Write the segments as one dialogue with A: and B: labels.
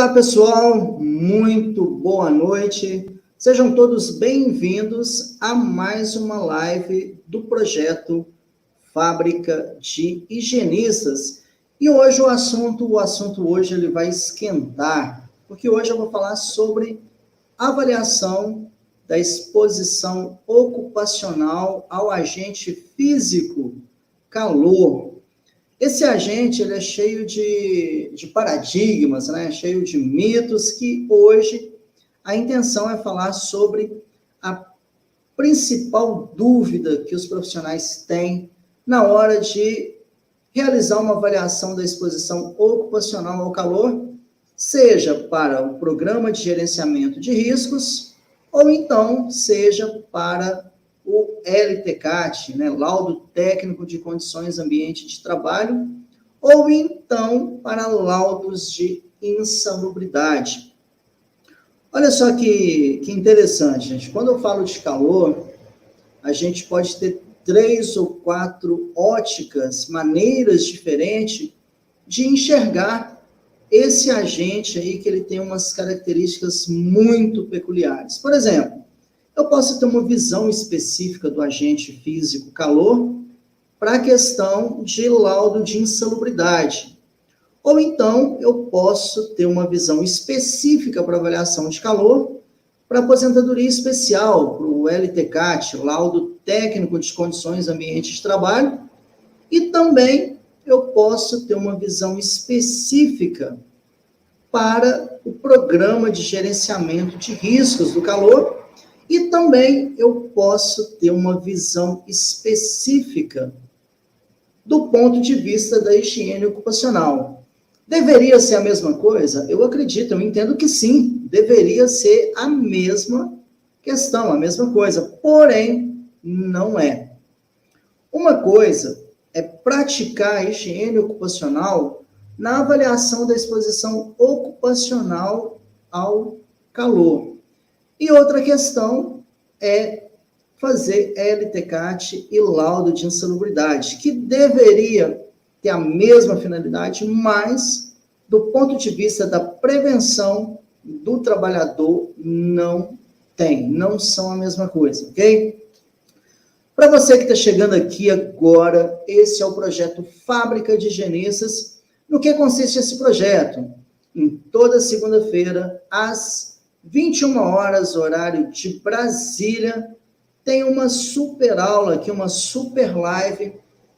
A: Olá, pessoal, muito boa noite. Sejam todos bem-vindos a mais uma live do projeto Fábrica de Higienistas. E hoje o assunto hoje ele vai esquentar, porque hoje eu vou falar sobre avaliação da exposição ocupacional ao agente físico calor. Esse agente ele é cheio de paradigmas, né? Cheio de mitos, que hoje a intenção é falar sobre a principal dúvida que os profissionais têm na hora de realizar uma avaliação da exposição ocupacional ao calor, seja para o programa de gerenciamento de riscos, ou então seja para o LTCAT, né, Laudo Técnico de Condições Ambiente de Trabalho, ou então para laudos de insalubridade. Olha só que interessante, gente. Quando eu falo de calor, a gente pode ter 3 ou 4 óticas, maneiras diferentes de enxergar esse agente aí, que ele tem umas características muito peculiares. Por exemplo, eu posso ter uma visão específica do agente físico calor para a questão de laudo de insalubridade. Ou então, eu posso ter uma visão específica para avaliação de calor para aposentadoria especial, para o LTCAT, Laudo Técnico de Condições Ambiente de Trabalho, e também eu posso ter uma visão específica para o programa de gerenciamento de riscos do calor, e também eu posso ter uma visão específica do ponto de vista da higiene ocupacional. Deveria ser a mesma coisa? Eu acredito, eu entendo que sim, deveria ser a mesma questão, a mesma coisa, porém, não é. Uma coisa é praticar a higiene ocupacional na avaliação da exposição ocupacional ao calor. E outra questão é fazer LTCAT e laudo de insalubridade, que deveria ter a mesma finalidade, mas do ponto de vista da prevenção do trabalhador não tem, não são a mesma coisa, ok? Para você que está chegando aqui agora, esse é o projeto Fábrica de Higienistas. No que consiste esse projeto? Em toda segunda-feira, às 21 horas, horário de Brasília, tem uma super aula aqui, uma super live,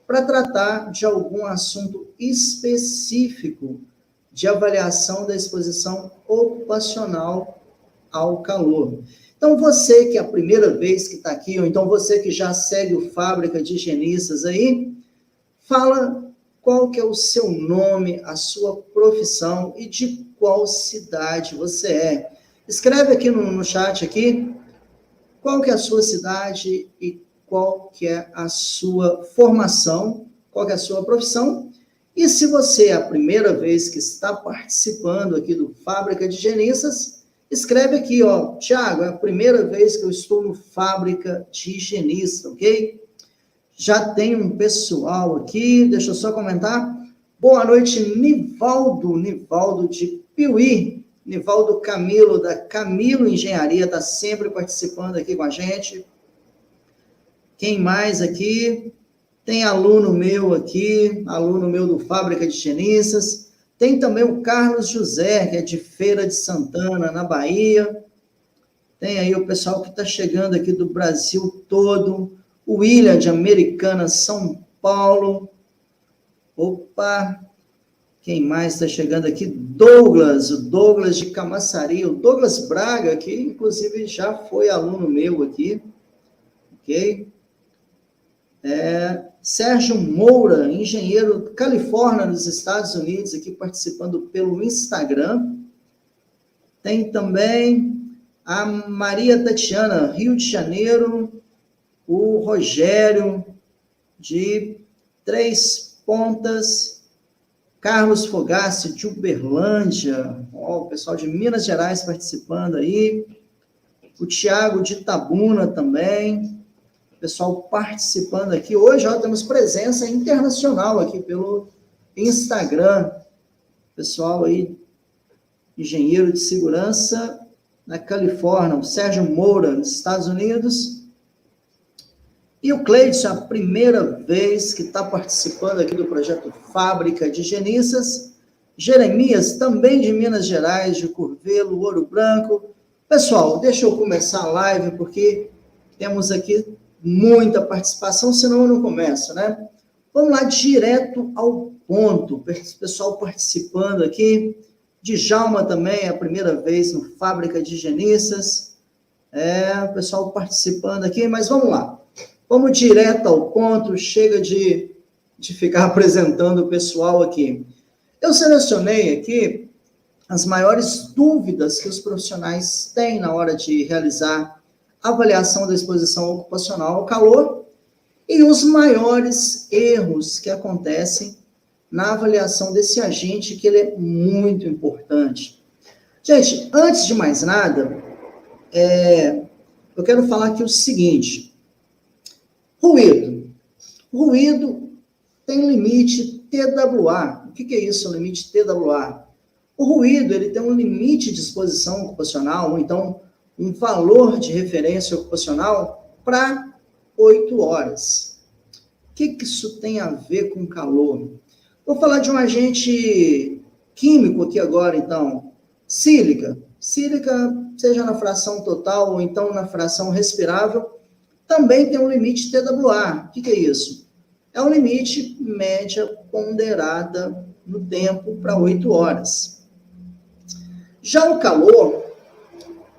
A: para tratar de algum assunto específico de avaliação da exposição ocupacional ao calor. Então, você que é a primeira vez que está aqui, ou então você que já segue o Fábrica de Higienistas aí, fala qual que é o seu nome, a sua profissão e de qual cidade você é. Escreve aqui no chat aqui qual que é a sua cidade e qual que é a sua formação, qual que é a sua profissão. E se você é a primeira vez que está participando aqui do Fábrica de Higienistas, escreve aqui, ó, Thiago, é a primeira vez que eu estou no Fábrica de Higienista, ok? Já tem um pessoal aqui, deixa eu só comentar. Boa noite, Nivaldo de Piuí. Nivaldo Camilo, da Camilo Engenharia, está sempre participando aqui com a gente. Quem mais aqui? Tem aluno meu aqui, aluno meu do Fábrica de Higienistas. Tem também o Carlos José, que é de Feira de Santana, na Bahia. Tem aí o pessoal que está chegando aqui do Brasil todo. O William, de Americana, São Paulo. Opa! Quem mais está chegando aqui? Douglas, o Douglas de Camaçari, o Douglas Braga, que inclusive já foi aluno meu aqui, ok? Sérgio Moura, engenheiro Califórnia, nos Estados Unidos, aqui participando pelo Instagram. Tem também a Maria Tatiana, Rio de Janeiro, o Rogério, de Três Pontas, Carlos Fogassi, de Uberlândia, ó, o pessoal de Minas Gerais participando aí, o Tiago de Itabuna também, pessoal participando aqui. Hoje, ó, temos presença internacional aqui pelo Instagram, pessoal aí engenheiro de segurança na Califórnia, o Sérgio Moura, nos Estados Unidos. E o Cleidson, a primeira vez que está participando aqui do projeto Fábrica de Higienistas. Jeremias, também de Minas Gerais, de Curvelo, Ouro Branco. Pessoal, deixa eu começar a live, porque temos aqui muita participação, senão eu não começo, né? Vamos lá, direto ao ponto. Pessoal participando aqui. Djalma também, a primeira vez no Fábrica de Higienistas. Pessoal participando aqui, mas vamos lá. Vamos direto ao ponto, chega de ficar apresentando o pessoal aqui. Eu selecionei aqui as maiores dúvidas que os profissionais têm na hora de realizar a avaliação da exposição ocupacional ao calor e os maiores erros que acontecem na avaliação desse agente, que ele é muito importante. Gente, antes de mais nada, eu quero falar aqui o seguinte: ruído. Ruído tem limite TWA. O que é isso, o limite TWA? O ruído, ele tem um limite de exposição ocupacional, ou então um valor de referência ocupacional para 8 horas. O que isso tem a ver com calor? Vou falar de um agente químico aqui agora, então. Sílica. Sílica, seja na fração total ou então na fração respirável, também tem um limite TWA. O que é isso? É um limite média ponderada no tempo para 8 horas. Já o calor,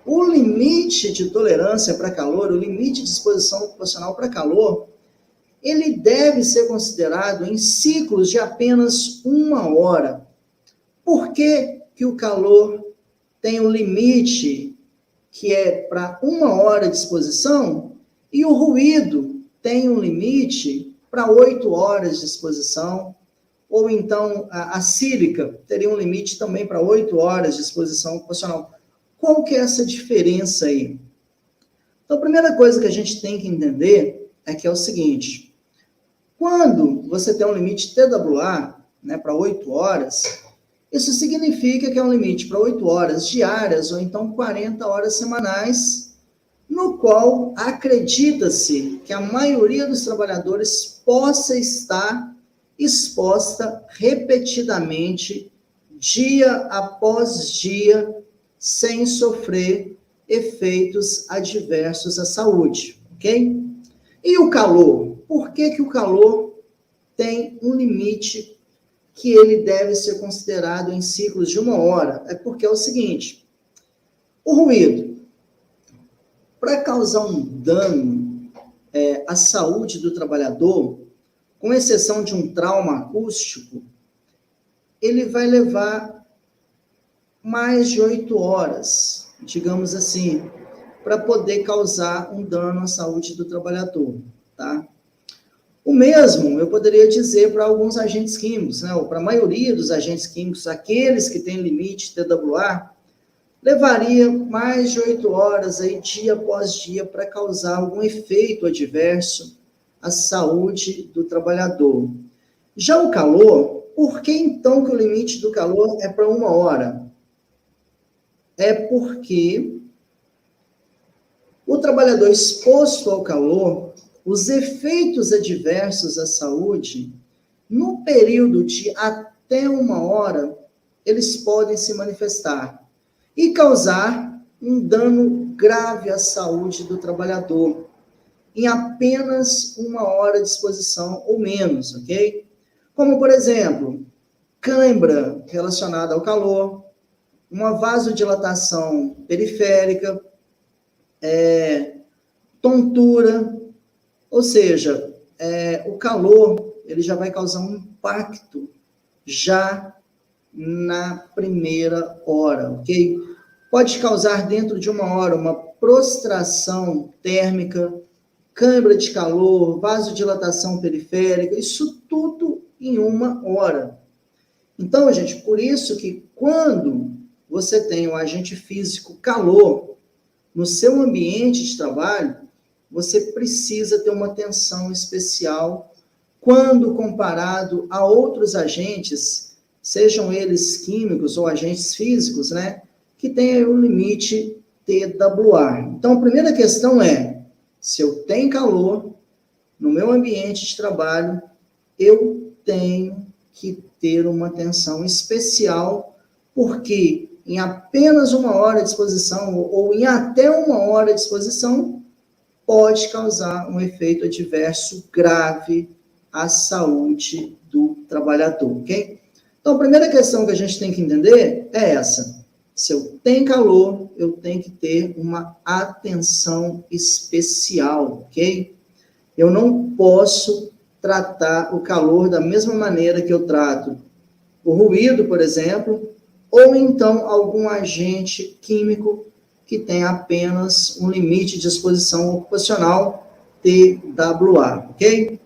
A: o limite de tolerância para calor, o limite de exposição ocupacional para calor, ele deve ser considerado em ciclos de apenas 1 hora. Por que o calor tem um limite que é para 1 hora de exposição e o ruído tem um limite para 8 horas de exposição? Ou então a sílica teria um limite também para 8 horas de exposição ocupacional. Qual que é essa diferença aí? Então, a primeira coisa que a gente tem que entender é que é o seguinte: quando você tem um limite TWA, né, para 8 horas, isso significa que é um limite para 8 horas diárias ou então 40 horas semanais, no qual acredita-se que a maioria dos trabalhadores possa estar exposta repetidamente, dia após dia, sem sofrer efeitos adversos à saúde, ok? E o calor? Por que o calor tem um limite que ele deve ser considerado em ciclos de 1 hora? É porque é o seguinte: o ruído, para causar um dano à saúde do trabalhador, com exceção de um trauma acústico, ele vai levar mais de 8 horas, digamos assim, para poder causar um dano à saúde do trabalhador, tá? O mesmo eu poderia dizer para alguns agentes químicos, né? Ou para a maioria dos agentes químicos, aqueles que têm limite TWA, levaria mais de 8 horas aí, dia após dia, para causar algum efeito adverso à saúde do trabalhador. Já o calor, por que então que o limite do calor é para 1 hora? É porque o trabalhador exposto ao calor, os efeitos adversos à saúde, no período de até 1 hora, eles podem se manifestar e causar um dano grave à saúde do trabalhador, em apenas 1 hora de exposição ou menos, ok? Como, por exemplo, cãibra relacionada ao calor, uma vasodilatação periférica, tontura, ou seja, o calor ele já vai causar um impacto já na primeira hora, ok? Pode causar dentro de 1 hora uma prostração térmica, câimbra de calor, vasodilatação periférica, isso tudo em 1 hora. Então, gente, por isso que quando você tem um agente físico calor no seu ambiente de trabalho, você precisa ter uma atenção especial quando comparado a outros agentes, sejam eles químicos ou agentes físicos, né, que tem o limite TWA. Então, a primeira questão é, se eu tenho calor no meu ambiente de trabalho, eu tenho que ter uma atenção especial, porque em apenas 1 hora de exposição, ou em até 1 hora de exposição, pode causar um efeito adverso grave à saúde do trabalhador, ok? Então, a primeira questão que a gente tem que entender é essa. Se eu tenho calor, eu tenho que ter uma atenção especial, ok? Eu não posso tratar o calor da mesma maneira que eu trato o ruído, por exemplo, ou então algum agente químico que tem apenas um limite de exposição ocupacional, TWA, ok?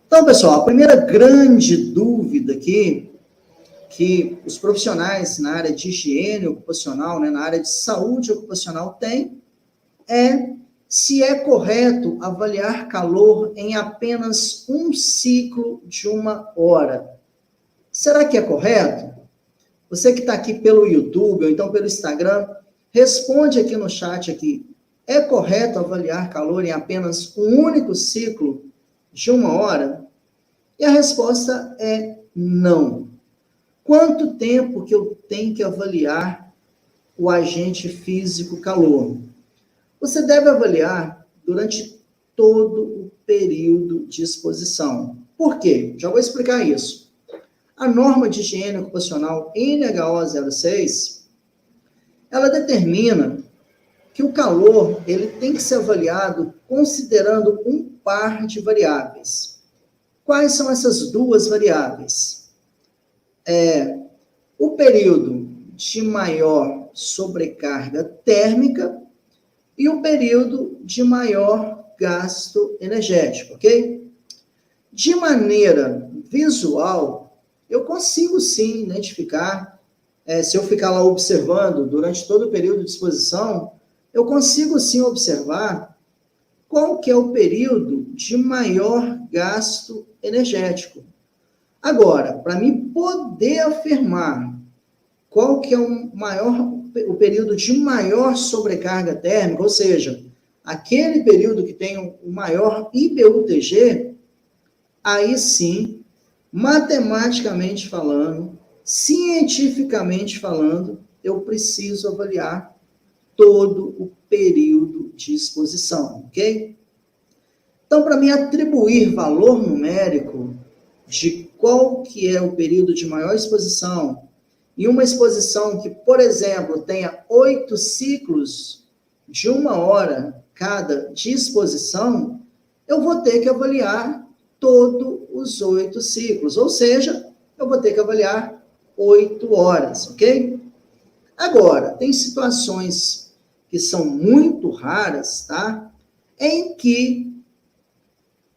A: Então, pessoal, a primeira grande dúvida aqui, que os profissionais na área de higiene ocupacional, né, na área de saúde ocupacional têm, é se é correto avaliar calor em apenas um ciclo de 1 hora. Será que é correto? Você que está aqui pelo YouTube ou então pelo Instagram, responde aqui no chat aqui. É correto avaliar calor em apenas um único ciclo de 1 hora? E a resposta é não. Quanto tempo que eu tenho que avaliar o agente físico calor? Você deve avaliar durante todo o período de exposição. Por quê? Já vou explicar isso. A norma de higiene ocupacional NHO 06, ela determina que o calor ele tem que ser avaliado considerando um par de variáveis. Quais são essas duas variáveis? O período de maior sobrecarga térmica e o período de maior gasto energético, ok? De maneira visual, eu consigo sim identificar, se eu ficar lá observando durante todo o período de exposição, eu consigo sim observar qual que é o período de maior gasto energético. Agora, para mim poder afirmar qual que é o período de maior sobrecarga térmica, ou seja, aquele período que tem o maior IPU-TG, aí sim, matematicamente falando, cientificamente falando, eu preciso avaliar todo o período de exposição, ok? Então, para me atribuir valor numérico de qual que é o período de maior exposição, e uma exposição que, por exemplo, tenha 8 ciclos de 1 hora cada de exposição, eu vou ter que avaliar todos os 8 ciclos, ou seja, eu vou ter que avaliar 8 horas, ok? Agora, tem situações que são muito raras, tá? Em que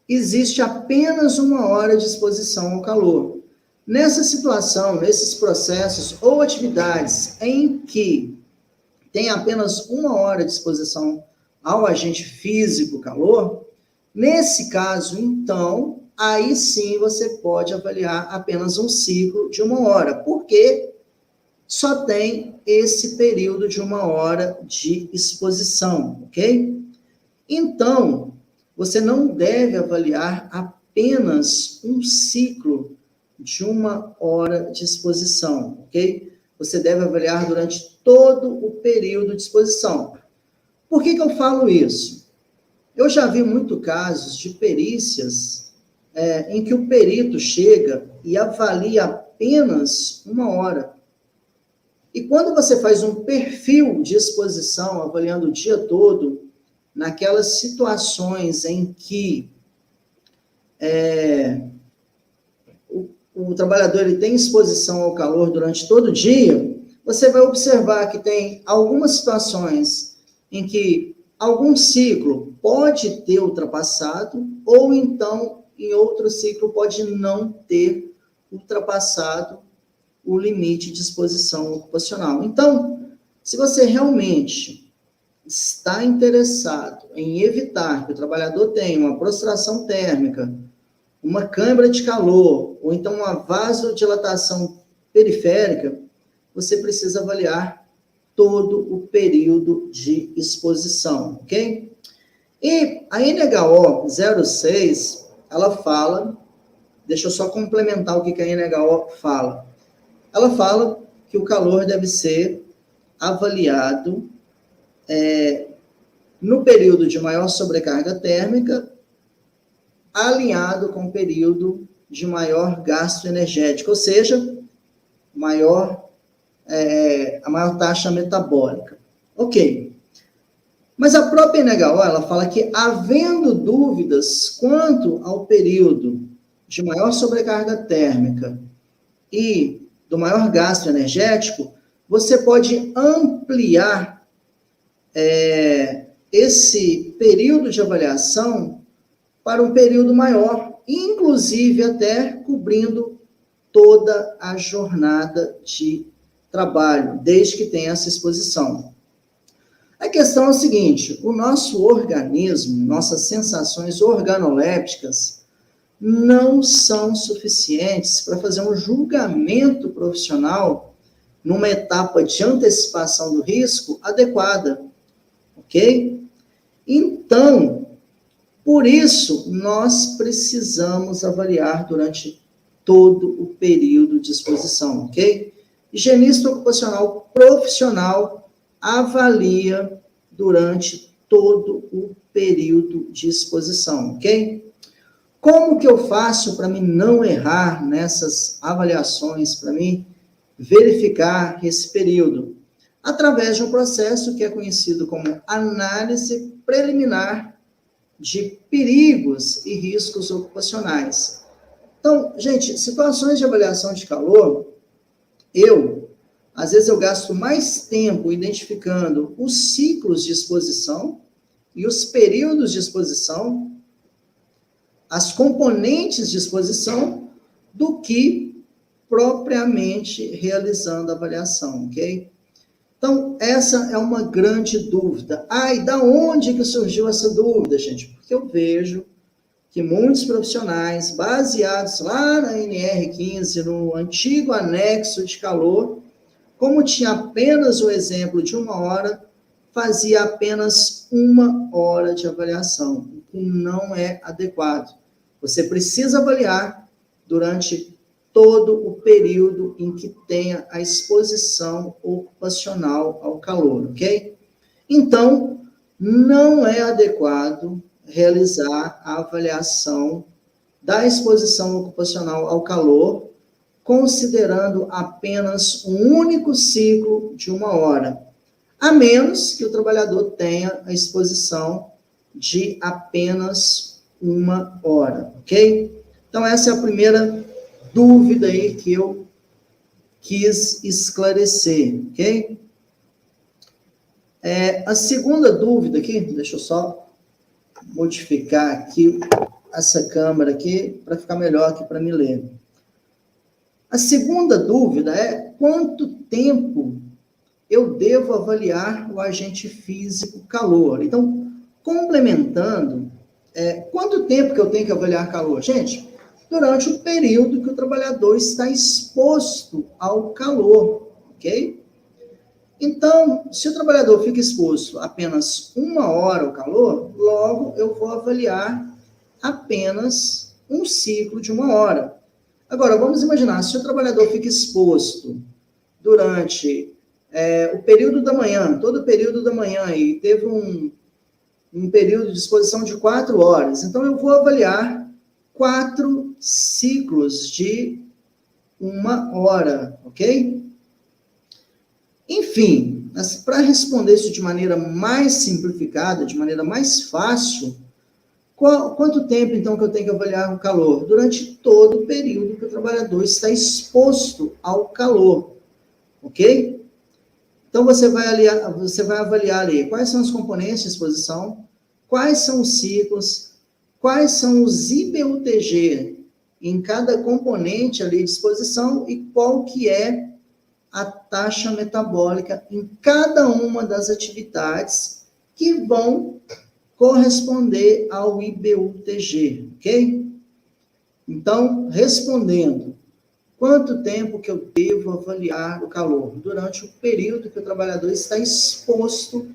A: existe apenas 1 hora de exposição ao calor. Nessa situação, nesses processos ou atividades em que tem apenas 1 hora de exposição ao agente físico calor, nesse caso, então, aí sim você pode avaliar apenas um ciclo de 1 hora, porque só tem esse período de 1 hora de exposição, ok? Então, você não deve avaliar apenas um ciclo de 1 hora de exposição, ok? Você deve avaliar durante todo o período de exposição. Por que eu falo isso? Eu já vi muitos casos de perícias em que o perito chega e avalia apenas 1 hora. E quando você faz um perfil de exposição, avaliando o dia todo, naquelas situações em que o trabalhador ele tem exposição ao calor durante todo o dia, você vai observar que tem algumas situações em que algum ciclo pode ter ultrapassado, ou então, em outro ciclo, pode não ter ultrapassado o limite de exposição ocupacional. Então, se você realmente está interessado em evitar que o trabalhador tenha uma prostração térmica, uma câmara de calor, ou então uma vasodilatação periférica, você precisa avaliar todo o período de exposição, ok? E a NHO 06, ela fala, deixa eu só complementar o que a NHO fala. Ela fala que o calor deve ser avaliado no período de maior sobrecarga térmica, alinhado com o período de maior gasto energético, ou seja, a maior taxa metabólica. Ok. Mas a própria NHO, ela fala que, havendo dúvidas quanto ao período de maior sobrecarga térmica e do maior gasto energético, você pode ampliar esse período de avaliação para um período maior, inclusive até cobrindo toda a jornada de trabalho, desde que tenha essa exposição. A questão é o seguinte, o nosso organismo, nossas sensações organolépticas não são suficientes para fazer um julgamento profissional numa etapa de antecipação do risco adequada, ok? Então, por isso, nós precisamos avaliar durante todo o período de exposição, ok? Higienista ocupacional profissional avalia durante todo o período de exposição, ok? Como que eu faço para mim não errar nessas avaliações, para mim verificar esse período? Através de um processo que é conhecido como análise preliminar de perigos e riscos ocupacionais. Então, gente, situações de avaliação de calor, às vezes eu gasto mais tempo identificando os ciclos de exposição e os períodos de exposição, as componentes de exposição, do que propriamente realizando a avaliação, ok? Então, essa é uma grande dúvida. E da onde que surgiu essa dúvida, gente? Porque eu vejo que muitos profissionais, baseados lá na NR15, no antigo anexo de calor, como tinha apenas o exemplo de 1 hora, fazia apenas 1 hora de avaliação, o que não é adequado. Você precisa avaliar durante todo o período em que tenha a exposição ocupacional ao calor, ok? Então, não é adequado realizar a avaliação da exposição ocupacional ao calor, considerando apenas um único ciclo de 1 hora, a menos que o trabalhador tenha a exposição de apenas 1 hora, ok? Então, essa é a primeira dúvida aí que eu quis esclarecer, ok? A segunda dúvida aqui, deixa eu só modificar aqui essa câmera aqui, para ficar melhor aqui para me ler. A segunda dúvida é quanto tempo eu devo avaliar o agente físico calor. Então, complementando, quanto tempo que eu tenho que avaliar calor? Gente, durante o período que o trabalhador está exposto ao calor, ok? Então, se o trabalhador fica exposto apenas 1 hora ao calor, logo eu vou avaliar apenas um ciclo de 1 hora. Agora, vamos imaginar, se o trabalhador fica exposto durante o período da manhã, todo o período da manhã, e teve um período de exposição de 4 horas, então eu vou avaliar 4 ciclos de 1 hora, ok? Enfim, para responder isso de maneira mais simplificada, de maneira mais fácil, quanto tempo, então, que eu tenho que avaliar o calor? Durante todo o período que o trabalhador está exposto ao calor, ok? Então, você vai avaliar ali quais são os componentes de exposição, quais são os ciclos, quais são os IBUTG em cada componente ali de exposição e qual que é a taxa metabólica em cada uma das atividades que vão corresponder ao IBUTG, ok? Então, respondendo, quanto tempo que eu devo avaliar o calor? Durante o período que o trabalhador está exposto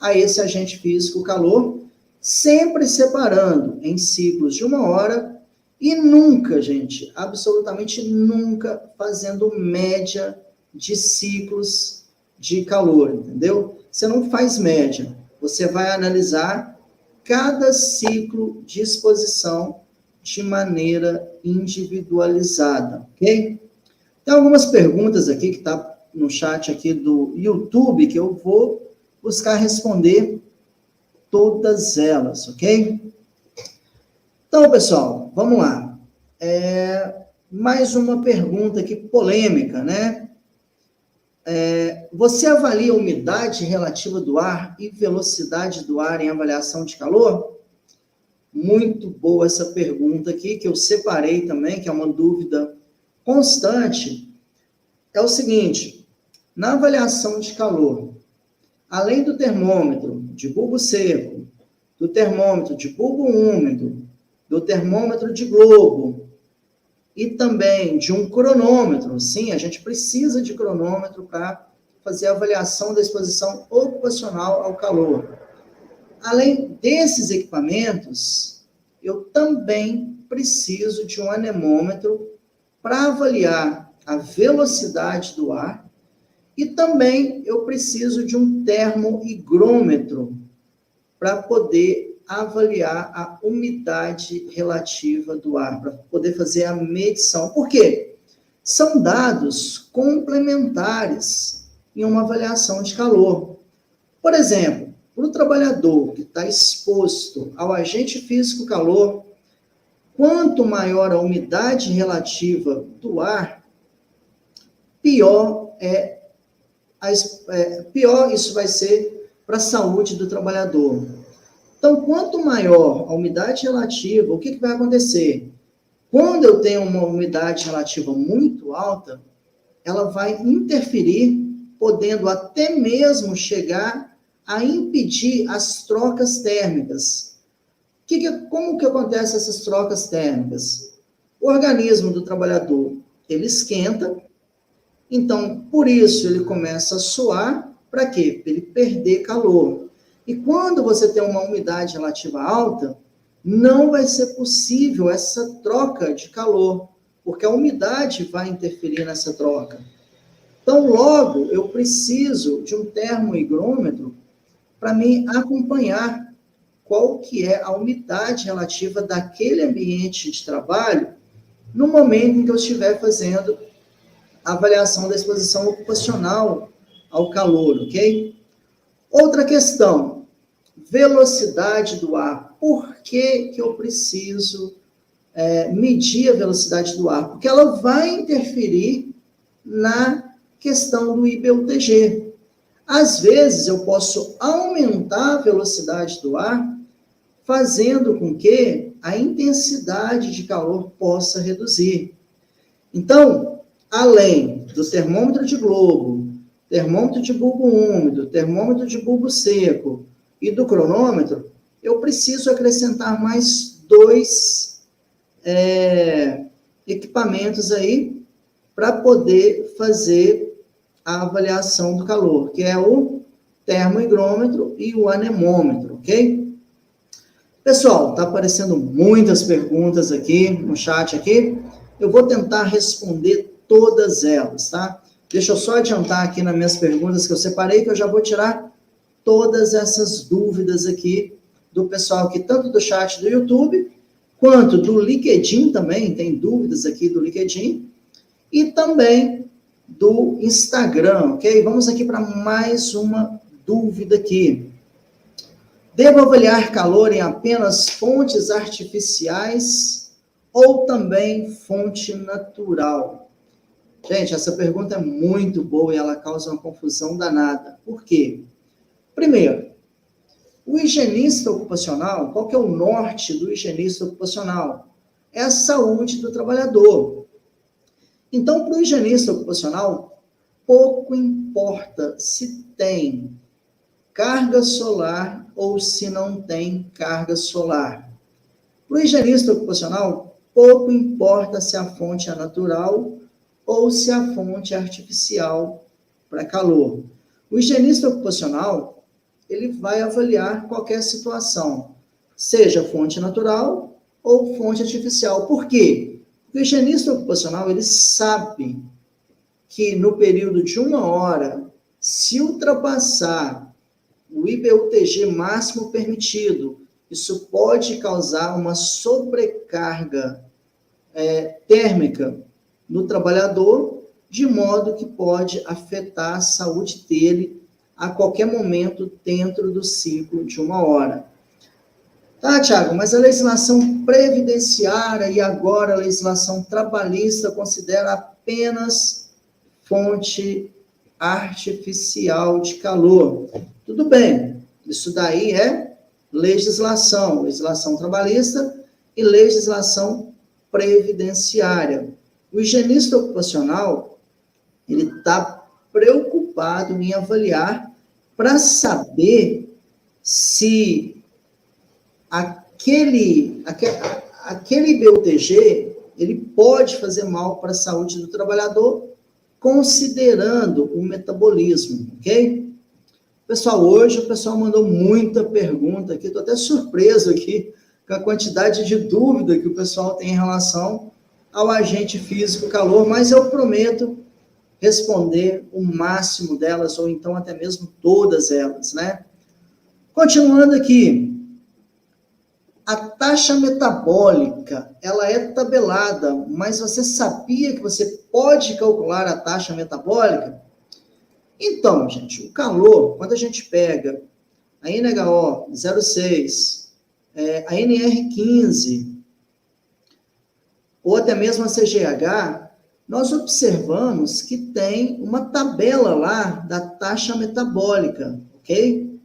A: a esse agente físico, o calor, sempre separando em ciclos de 1 hora e nunca, gente, absolutamente nunca fazendo média de ciclos de calor, entendeu? Você não faz média, você vai analisar cada ciclo de exposição de maneira individualizada, ok? Tem algumas perguntas aqui que está no chat aqui do YouTube que eu vou buscar responder todas elas, ok? Então, pessoal, vamos lá. Mais uma pergunta aqui polêmica, né? Você avalia a umidade relativa do ar e velocidade do ar em avaliação de calor? Muito boa essa pergunta aqui, que eu separei também, que é uma dúvida constante. É o seguinte, na avaliação de calor, além do termômetro de bulbo seco, do termômetro de bulbo úmido, do termômetro de globo e também de um cronômetro, sim, a gente precisa de cronômetro para fazer a avaliação da exposição ocupacional ao calor. Além desses equipamentos, eu também preciso de um anemômetro para avaliar a velocidade do ar e também eu preciso de um termohigrômetro para poder avaliar a umidade relativa do ar, para poder fazer a medição. Por quê? São dados complementares em uma avaliação de calor. Por exemplo, para o trabalhador que está exposto ao agente físico calor, quanto maior a umidade relativa do ar, pior isso vai ser para a saúde do trabalhador. Então, quanto maior a umidade relativa, o que vai acontecer? Quando eu tenho uma umidade relativa muito alta, ela vai interferir, podendo até mesmo chegar a impedir as trocas térmicas. Como que acontecem essas trocas térmicas? O organismo do trabalhador, ele esquenta, então, por isso, ele começa a suar, para quê? Para ele perder calor. E quando você tem uma umidade relativa alta, não vai ser possível essa troca de calor, porque a umidade vai interferir nessa troca. Então, logo, eu preciso de um termohigrômetro para me acompanhar qual que é a umidade relativa daquele ambiente de trabalho no momento em que eu estiver fazendo a avaliação da exposição ocupacional ao calor, ok? Outra questão, velocidade do ar. Por que eu preciso medir a velocidade do ar? Porque ela vai interferir na questão do IBUTG. Às vezes, eu posso aumentar a velocidade do ar, fazendo com que a intensidade de calor possa reduzir. Então, além do termômetro de globo, termômetro de bulbo úmido, termômetro de bulbo seco e do cronômetro, eu preciso acrescentar mais 2 equipamentos aí para poder fazer a avaliação do calor, que é o termohigrômetro e o anemômetro, ok? Pessoal, está aparecendo muitas perguntas aqui no chat aqui. Eu vou tentar responder todas elas, tá? Deixa eu só adiantar aqui nas minhas perguntas que eu separei, que eu já vou tirar todas essas dúvidas aqui do pessoal aqui, tanto do chat do YouTube, quanto do LinkedIn também, tem dúvidas aqui do LinkedIn, e também do Instagram, ok? Vamos aqui para mais uma dúvida aqui. Devo avaliar calor em apenas fontes artificiais ou também fonte natural? Gente, essa pergunta é muito boa e ela causa uma confusão danada. Por quê? Primeiro, o higienista ocupacional, qual que é o norte do higienista ocupacional? É a saúde do trabalhador. Então, para o higienista ocupacional, pouco importa se tem carga solar ou se não tem carga solar. Para o higienista ocupacional, pouco importa se a fonte é natural ou se a fonte é artificial para calor. O higienista ocupacional, ele vai avaliar qualquer situação, seja fonte natural ou fonte artificial. Por quê? Porque o higienista ocupacional, ele sabe que no período de 1 hora, se ultrapassar o IBUTG máximo permitido, isso pode causar uma sobrecarga térmica no trabalhador, de modo que pode afetar a saúde dele a qualquer momento dentro do ciclo de 1 hora. Tá, Tiago, mas a legislação previdenciária e agora a legislação trabalhista considera apenas fonte artificial de calor. Tudo bem, isso daí é legislação trabalhista e legislação previdenciária. O higienista ocupacional, ele está preocupado em avaliar para saber se aquele IBUTG, ele pode fazer mal para a saúde do trabalhador, considerando o metabolismo, ok? Pessoal, hoje o pessoal mandou muita pergunta aqui, estou até surpreso aqui com a quantidade de dúvida que o pessoal tem em relação ao agente físico calor, mas eu prometo responder o máximo delas, ou então até mesmo todas elas, né? Continuando aqui, a taxa metabólica, ela é tabelada, mas você sabia que você pode calcular a taxa metabólica? Então, gente, o calor, quando a gente pega a NHO 0,6, a NR15, ou até mesmo a CGH, nós observamos que tem uma tabela lá da taxa metabólica, ok?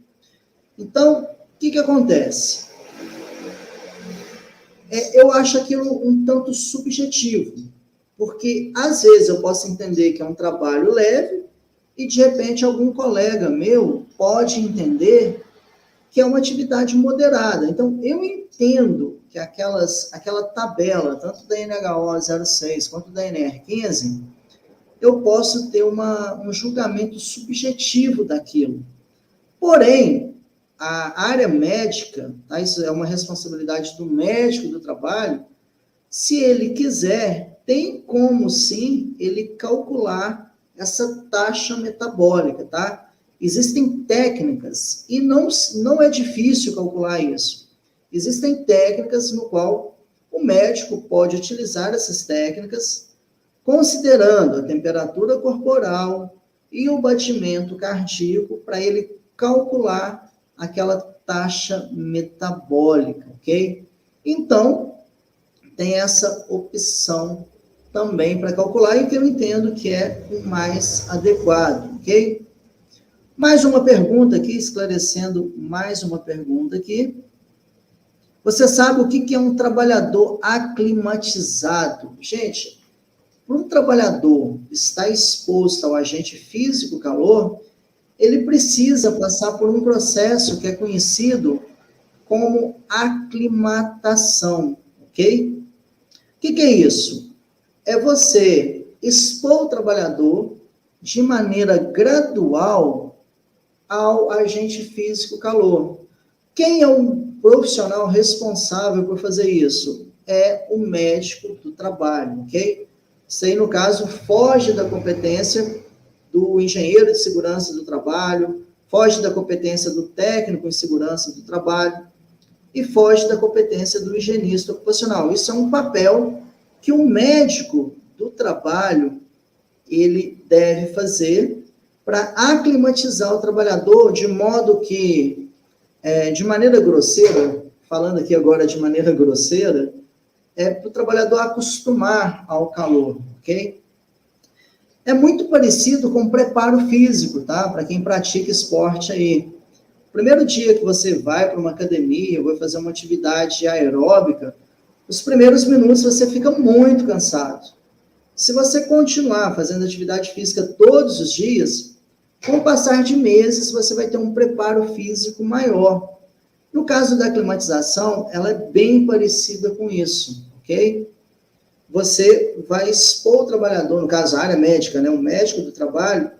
A: Então, o que acontece? Eu acho aquilo um tanto subjetivo, porque às vezes eu posso entender que é um trabalho leve e de repente algum colega meu pode entender que é uma atividade moderada. Então, eu entendo que aquela tabela, tanto da NHO 06 quanto da NR15, eu posso ter um julgamento subjetivo daquilo. Porém, a área médica, tá? Isso é uma responsabilidade do médico do trabalho, se ele quiser, tem como sim ele calcular essa taxa metabólica, tá? Existem técnicas, e não é difícil calcular isso. Existem técnicas no qual o médico pode utilizar essas técnicas, considerando a temperatura corporal e o batimento cardíaco, para ele calcular aquela taxa metabólica, ok? Então, tem essa opção também para calcular, e que eu entendo que é o mais adequado, ok? Mais uma pergunta aqui, esclarecendo mais uma pergunta aqui. Você sabe o que é um trabalhador aclimatizado? Gente, para um trabalhador estar exposto ao agente físico calor, ele precisa passar por um processo que é conhecido como aclimatação, ok? O que é isso? É você expor o trabalhador de maneira gradual ao agente físico calor. Quem é o profissional responsável por fazer isso? É o médico do trabalho, ok? Isso aí, no caso, foge da competência do engenheiro de segurança do trabalho, foge da competência do técnico em segurança do trabalho e foge da competência do higienista ocupacional. Isso é um papel que o médico do trabalho ele deve fazer para aclimatizar o trabalhador de modo que, de maneira grosseira, falando aqui agora de maneira grosseira, para o trabalhador acostumar ao calor, ok? É muito parecido com o preparo físico, tá? Para quem pratica esporte aí. Primeiro dia que você vai para uma academia, vai fazer uma atividade aeróbica, os primeiros minutos você fica muito cansado. Se você continuar fazendo atividade física todos os dias, com o passar de meses, você vai ter um preparo físico maior. No caso da aclimatização, ela é bem parecida com isso, ok? você vai expor o trabalhador, no caso a área médica, né, o médico do trabalho,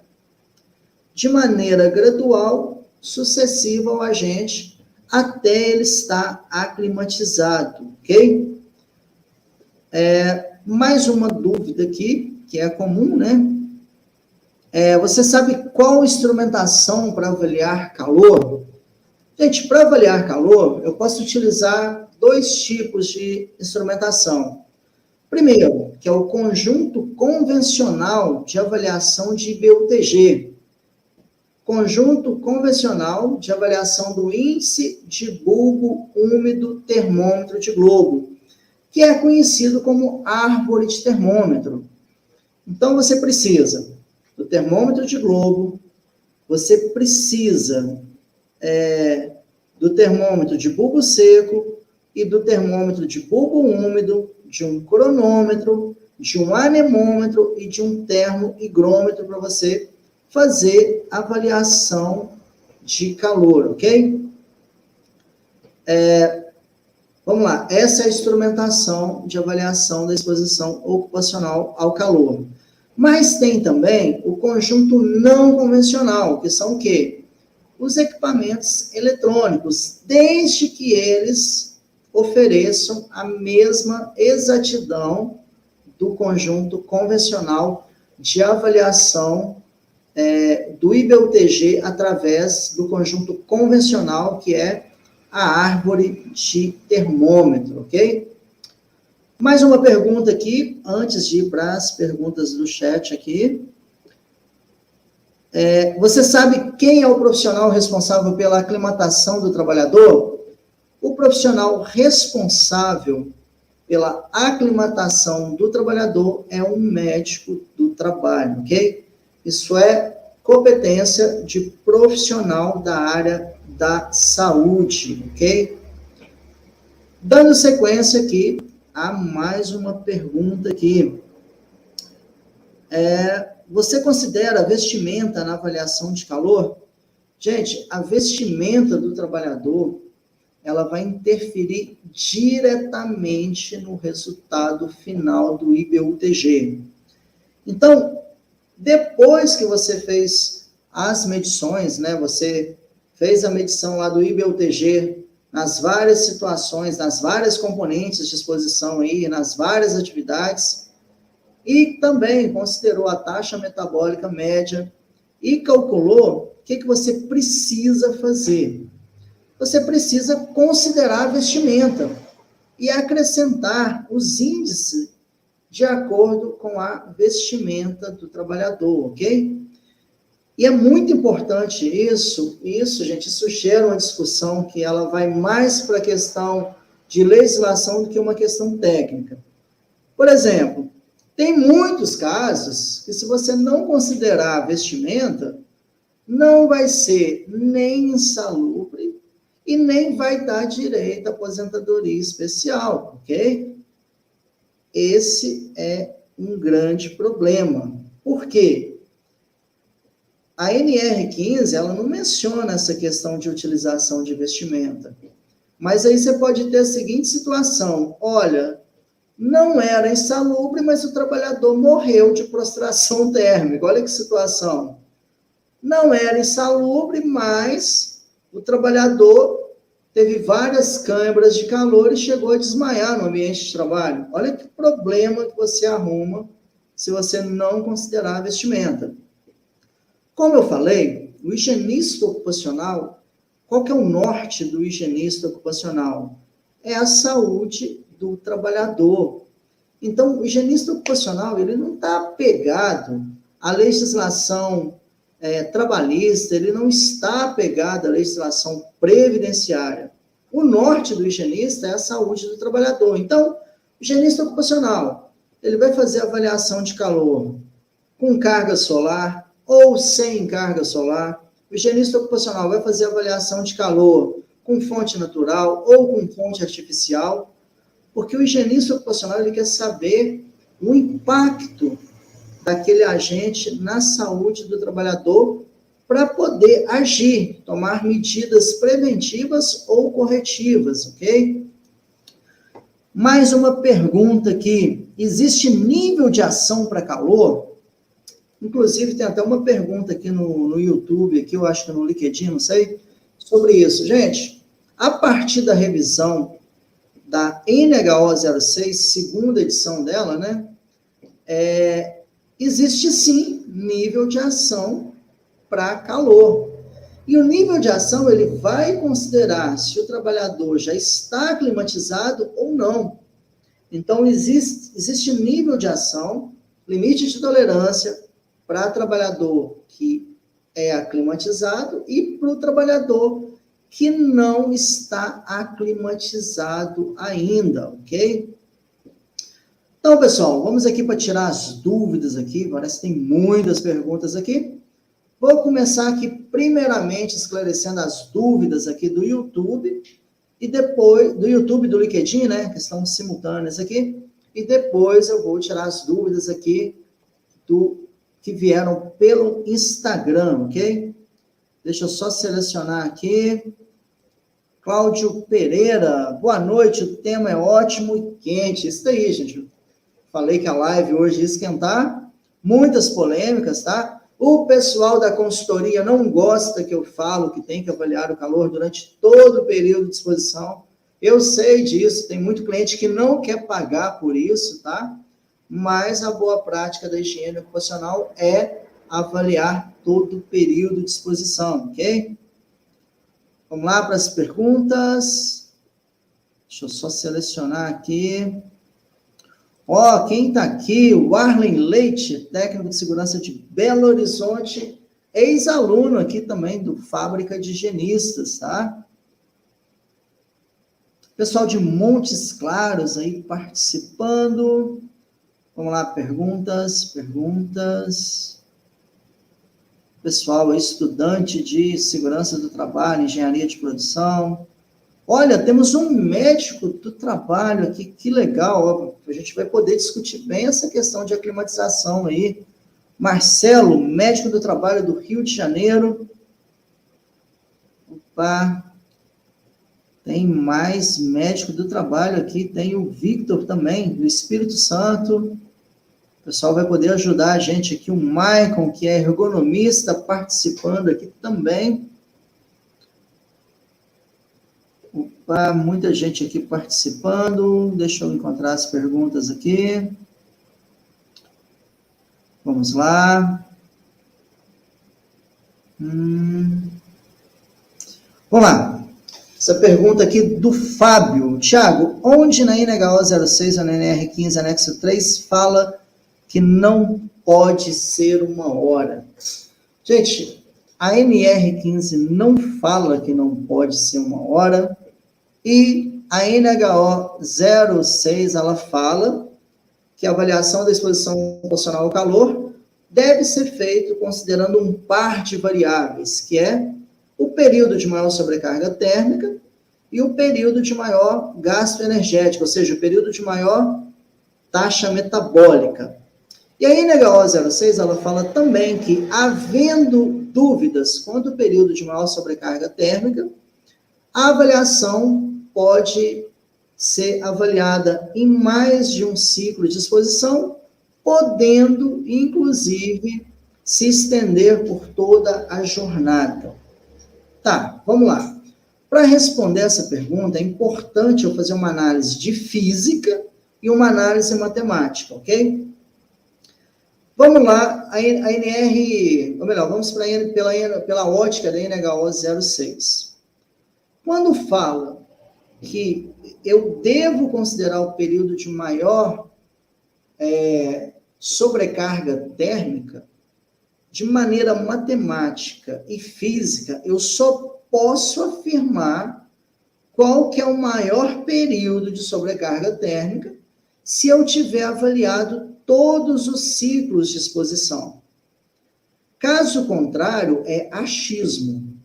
A: de maneira gradual, sucessiva ao agente, até ele estar aclimatizado, ok? Mais uma dúvida aqui, que é comum, né? Você sabe qual instrumentação para avaliar calor? Gente, para avaliar calor, eu posso utilizar 2 tipos de instrumentação. Primeiro, que é o conjunto convencional de avaliação de IBUTG. Conjunto convencional de avaliação do índice de bulbo úmido termômetro de globo, que é conhecido como árvore de termômetro. Então, você precisa do termômetro de globo, você precisa do termômetro de bulbo seco e do termômetro de bulbo úmido, de um cronômetro, de um anemômetro e de um termohigrômetro para você fazer avaliação de calor, ok? Vamos lá, essa é a instrumentação de avaliação da exposição ocupacional ao calor. Mas tem também o conjunto não convencional, que são o quê? Os equipamentos eletrônicos, desde que eles ofereçam a mesma exatidão do conjunto convencional de avaliação do IBUTG através do conjunto convencional, que é a árvore de termômetro, ok? Mais uma pergunta aqui, antes de ir para as perguntas do chat aqui. Você sabe quem é o profissional responsável pela aclimatação do trabalhador? O profissional responsável pela aclimatação do trabalhador é um médico do trabalho, ok? Isso é competência de profissional da área da saúde, ok? Dando sequência aqui a mais uma pergunta aqui. Você considera a vestimenta na avaliação de calor? Gente, a vestimenta do trabalhador, ela vai interferir diretamente no resultado final do IBUTG. Então, depois que você fez as medições, né, você fez a medição lá do IBUTG nas várias situações, nas várias componentes de exposição aí, nas várias atividades, e também considerou a taxa metabólica média e calculou o que você precisa fazer. Você precisa considerar a vestimenta e acrescentar os índices de acordo com a vestimenta do trabalhador, ok? E é muito importante isso, gente, isso gera uma discussão que ela vai mais para a questão de legislação do que uma questão técnica. Por exemplo, tem muitos casos que, se você não considerar a vestimenta, não vai ser nem insalubre e nem vai dar direito à aposentadoria especial, ok? Esse é um grande problema. Por quê? A NR15, ela não menciona essa questão de utilização de vestimenta. Mas aí você pode ter a seguinte situação: olha, não era insalubre, mas o trabalhador morreu de prostração térmica. Olha que situação. Não era insalubre, mas o trabalhador teve várias câimbras de calor e chegou a desmaiar no ambiente de trabalho. Olha que problema que você arruma se você não considerar a vestimenta. Como eu falei, o higienista ocupacional, qual que é o norte do higienista ocupacional? É a saúde do trabalhador. Então, o higienista ocupacional, ele não está apegado à legislação trabalhista, ele não está apegado à legislação previdenciária. O norte do higienista é a saúde do trabalhador. Então, o higienista ocupacional, ele vai fazer avaliação de calor com carga solar ou sem carga solar. O higienista ocupacional vai fazer avaliação de calor com fonte natural ou com fonte artificial, porque o higienista ocupacional, ele quer saber o impacto daquele agente na saúde do trabalhador para poder agir, tomar medidas preventivas ou corretivas, ok? Mais uma pergunta aqui. Existe nível de ação para calor? Inclusive, tem até uma pergunta aqui no YouTube, aqui, eu acho que no LinkedIn, não sei, sobre isso. Gente, a partir da revisão da NHO 06, segunda edição dela, né? Existe sim nível de ação para calor. E o nível de ação, ele vai considerar se o trabalhador já está climatizado ou não. Então, existe nível de ação, limite de tolerância para trabalhador que é aclimatizado e para o trabalhador que não está aclimatizado ainda, ok? Então, pessoal, vamos aqui para tirar as dúvidas aqui, parece que tem muitas perguntas aqui. Vou começar aqui, primeiramente, esclarecendo as dúvidas aqui do YouTube, e depois, do YouTube e do LinkedIn, né, que estão simultâneas aqui, e depois eu vou tirar as dúvidas aqui que vieram pelo Instagram, ok? Deixa eu só selecionar aqui. Cláudio Pereira, boa noite, o tema é ótimo e quente. Isso daí, gente. Falei que a live hoje ia esquentar, muitas polêmicas, tá? O pessoal da consultoria não gosta que eu falo que tem que avaliar o calor durante todo o período de exposição. Eu sei disso, tem muito cliente que não quer pagar por isso, tá? Mas a boa prática da higiene ocupacional é avaliar todo o período de exposição, ok? Vamos lá para as perguntas. Deixa eu só selecionar aqui. Ó, quem está aqui? O Arlen Leite, técnico de segurança de Belo Horizonte, ex-aluno aqui também do Fábrica de Higienistas, tá? Pessoal de Montes Claros aí participando. Vamos lá, perguntas. Pessoal, estudante de segurança do trabalho, engenharia de produção. Olha, temos um médico do trabalho aqui, que legal, ó, a gente vai poder discutir bem essa questão de aclimatização aí. Marcelo, médico do trabalho do Rio de Janeiro. Opa, tem mais médico do trabalho aqui, tem o Victor também, do Espírito Santo. O pessoal vai poder ajudar a gente aqui, o Maicon, que é ergonomista, participando aqui também. Opa, muita gente aqui participando. Deixa eu encontrar as perguntas aqui. Vamos lá. Vamos lá. Essa pergunta aqui do Fábio. Tiago, onde na NHO 06 ou na NR15, anexo 3, fala que não pode ser 1 hora? Gente, a NR15 não fala que não pode ser 1 hora, e a NHO 06, ela fala que a avaliação da exposição proporcional ao calor deve ser feita considerando um par de variáveis, que é o período de maior sobrecarga térmica e o período de maior gasto energético, ou seja, o período de maior taxa metabólica. E a NHO 06, ela fala também que, havendo dúvidas quanto ao período de maior sobrecarga térmica, a avaliação pode ser avaliada em mais de um ciclo de exposição, podendo, inclusive, se estender por toda a jornada. Tá, vamos lá. Para responder essa pergunta, é importante eu fazer uma análise de física e uma análise matemática, ok? Vamos lá, a NR, ou melhor, vamos pela ótica da NHO 06. Quando fala que eu devo considerar o período de maior sobrecarga térmica, de maneira matemática e física, eu só posso afirmar qual que é o maior período de sobrecarga térmica se eu tiver avaliado todos os ciclos de exposição. Caso contrário, é achismo.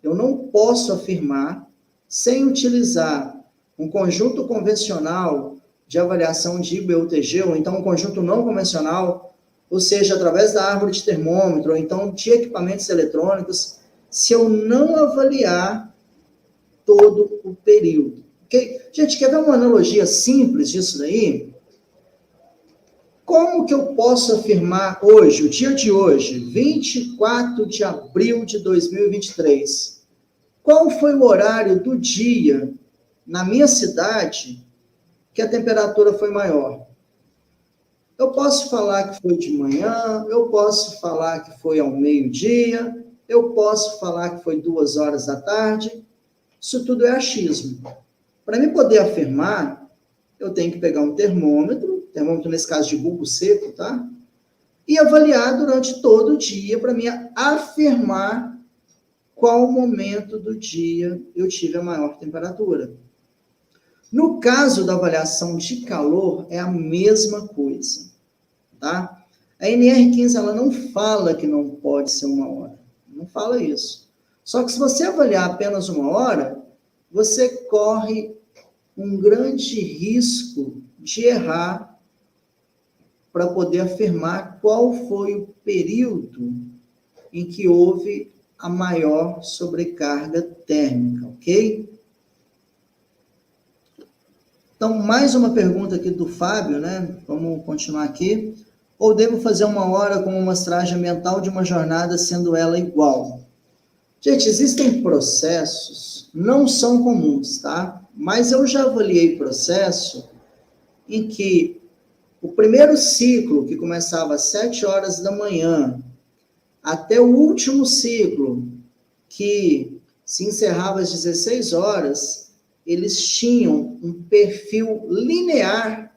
A: Eu não posso afirmar, sem utilizar um conjunto convencional de avaliação de IBUTG, ou então um conjunto não convencional, ou seja, através da árvore de termômetro, ou então de equipamentos eletrônicos, se eu não avaliar todo o período, Ok? Gente, quer ver uma analogia simples disso daí? Como que eu posso afirmar hoje, o dia de hoje, 24 de abril de 2023, qual foi o horário do dia na minha cidade que a temperatura foi maior? Eu posso falar que foi de manhã, eu posso falar que foi ao meio-dia, eu posso falar que foi 2 horas da tarde. Isso tudo é achismo. Para mim poder afirmar, eu tenho que pegar um termômetro nesse caso de bulbo seco, tá? E avaliar durante todo o dia para mim afirmar qual momento do dia eu tive a maior temperatura. No caso da avaliação de calor, é a mesma coisa, tá? A NR15, ela não fala que não pode ser 1 hora. Não fala isso. Só que se você avaliar apenas 1 hora, você corre um grande risco de errar para poder afirmar qual foi o período em que houve a maior sobrecarga térmica, ok? Então, mais uma pergunta aqui do Fábio, né? Vamos continuar aqui. Ou devo fazer 1 hora com uma amostragem ambiental de uma jornada, sendo ela igual? Gente, existem processos, não são comuns, tá? Mas eu já avaliei processo em que o primeiro ciclo, que começava às 7 horas da manhã, até o último ciclo, que se encerrava às 16 horas, eles tinham um perfil linear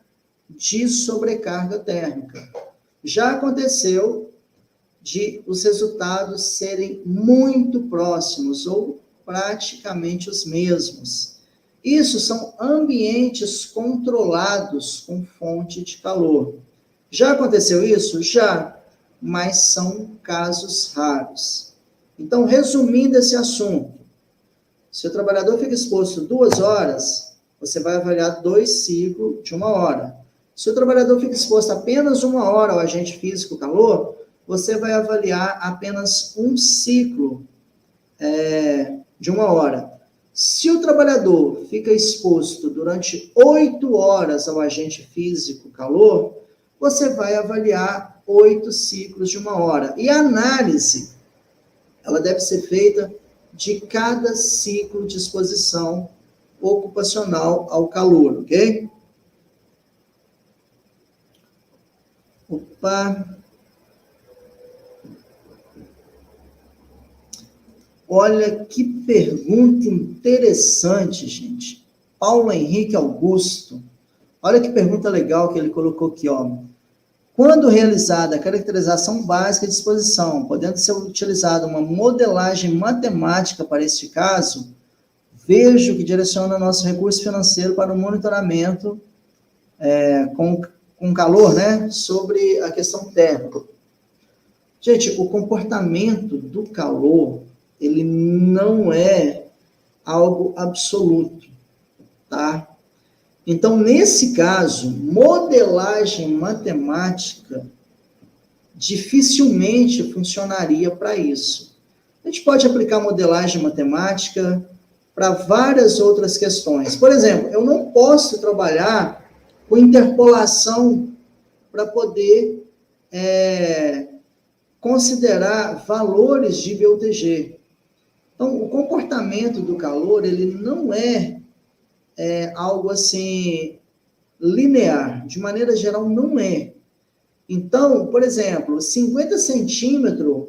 A: de sobrecarga térmica. Já aconteceu de os resultados serem muito próximos ou praticamente os mesmos. Isso são ambientes controlados com fonte de calor. Já aconteceu isso? Já, mas são casos raros. Então, resumindo esse assunto, se o trabalhador fica exposto 2 horas, você vai avaliar 2 ciclos de 1 hora. Se o trabalhador fica exposto apenas 1 hora ao agente físico calor, você vai avaliar apenas um ciclo de 1 hora. Se o trabalhador fica exposto durante 8 horas ao agente físico calor, você vai avaliar 8 ciclos de 1 hora. E a análise, ela deve ser feita de cada ciclo de exposição ocupacional ao calor, ok? Opa! Olha que pergunta interessante, gente. Paulo Henrique Augusto. Olha que pergunta legal que ele colocou aqui, ó. Quando realizada a caracterização básica de exposição, podendo ser utilizada uma modelagem matemática para este caso, vejo que direciona nosso recurso financeiro para o monitoramento com calor, né, sobre a questão térmica. Gente, o comportamento do calor, ele não é algo absoluto, tá? Então, nesse caso, modelagem matemática dificilmente funcionaria para isso. A gente pode aplicar modelagem matemática para várias outras questões. Por exemplo, eu não posso trabalhar com interpolação para poder considerar valores de BUTG. Então, o comportamento do calor, ele não é algo assim linear, de maneira geral não é. Então, por exemplo, 50 centímetros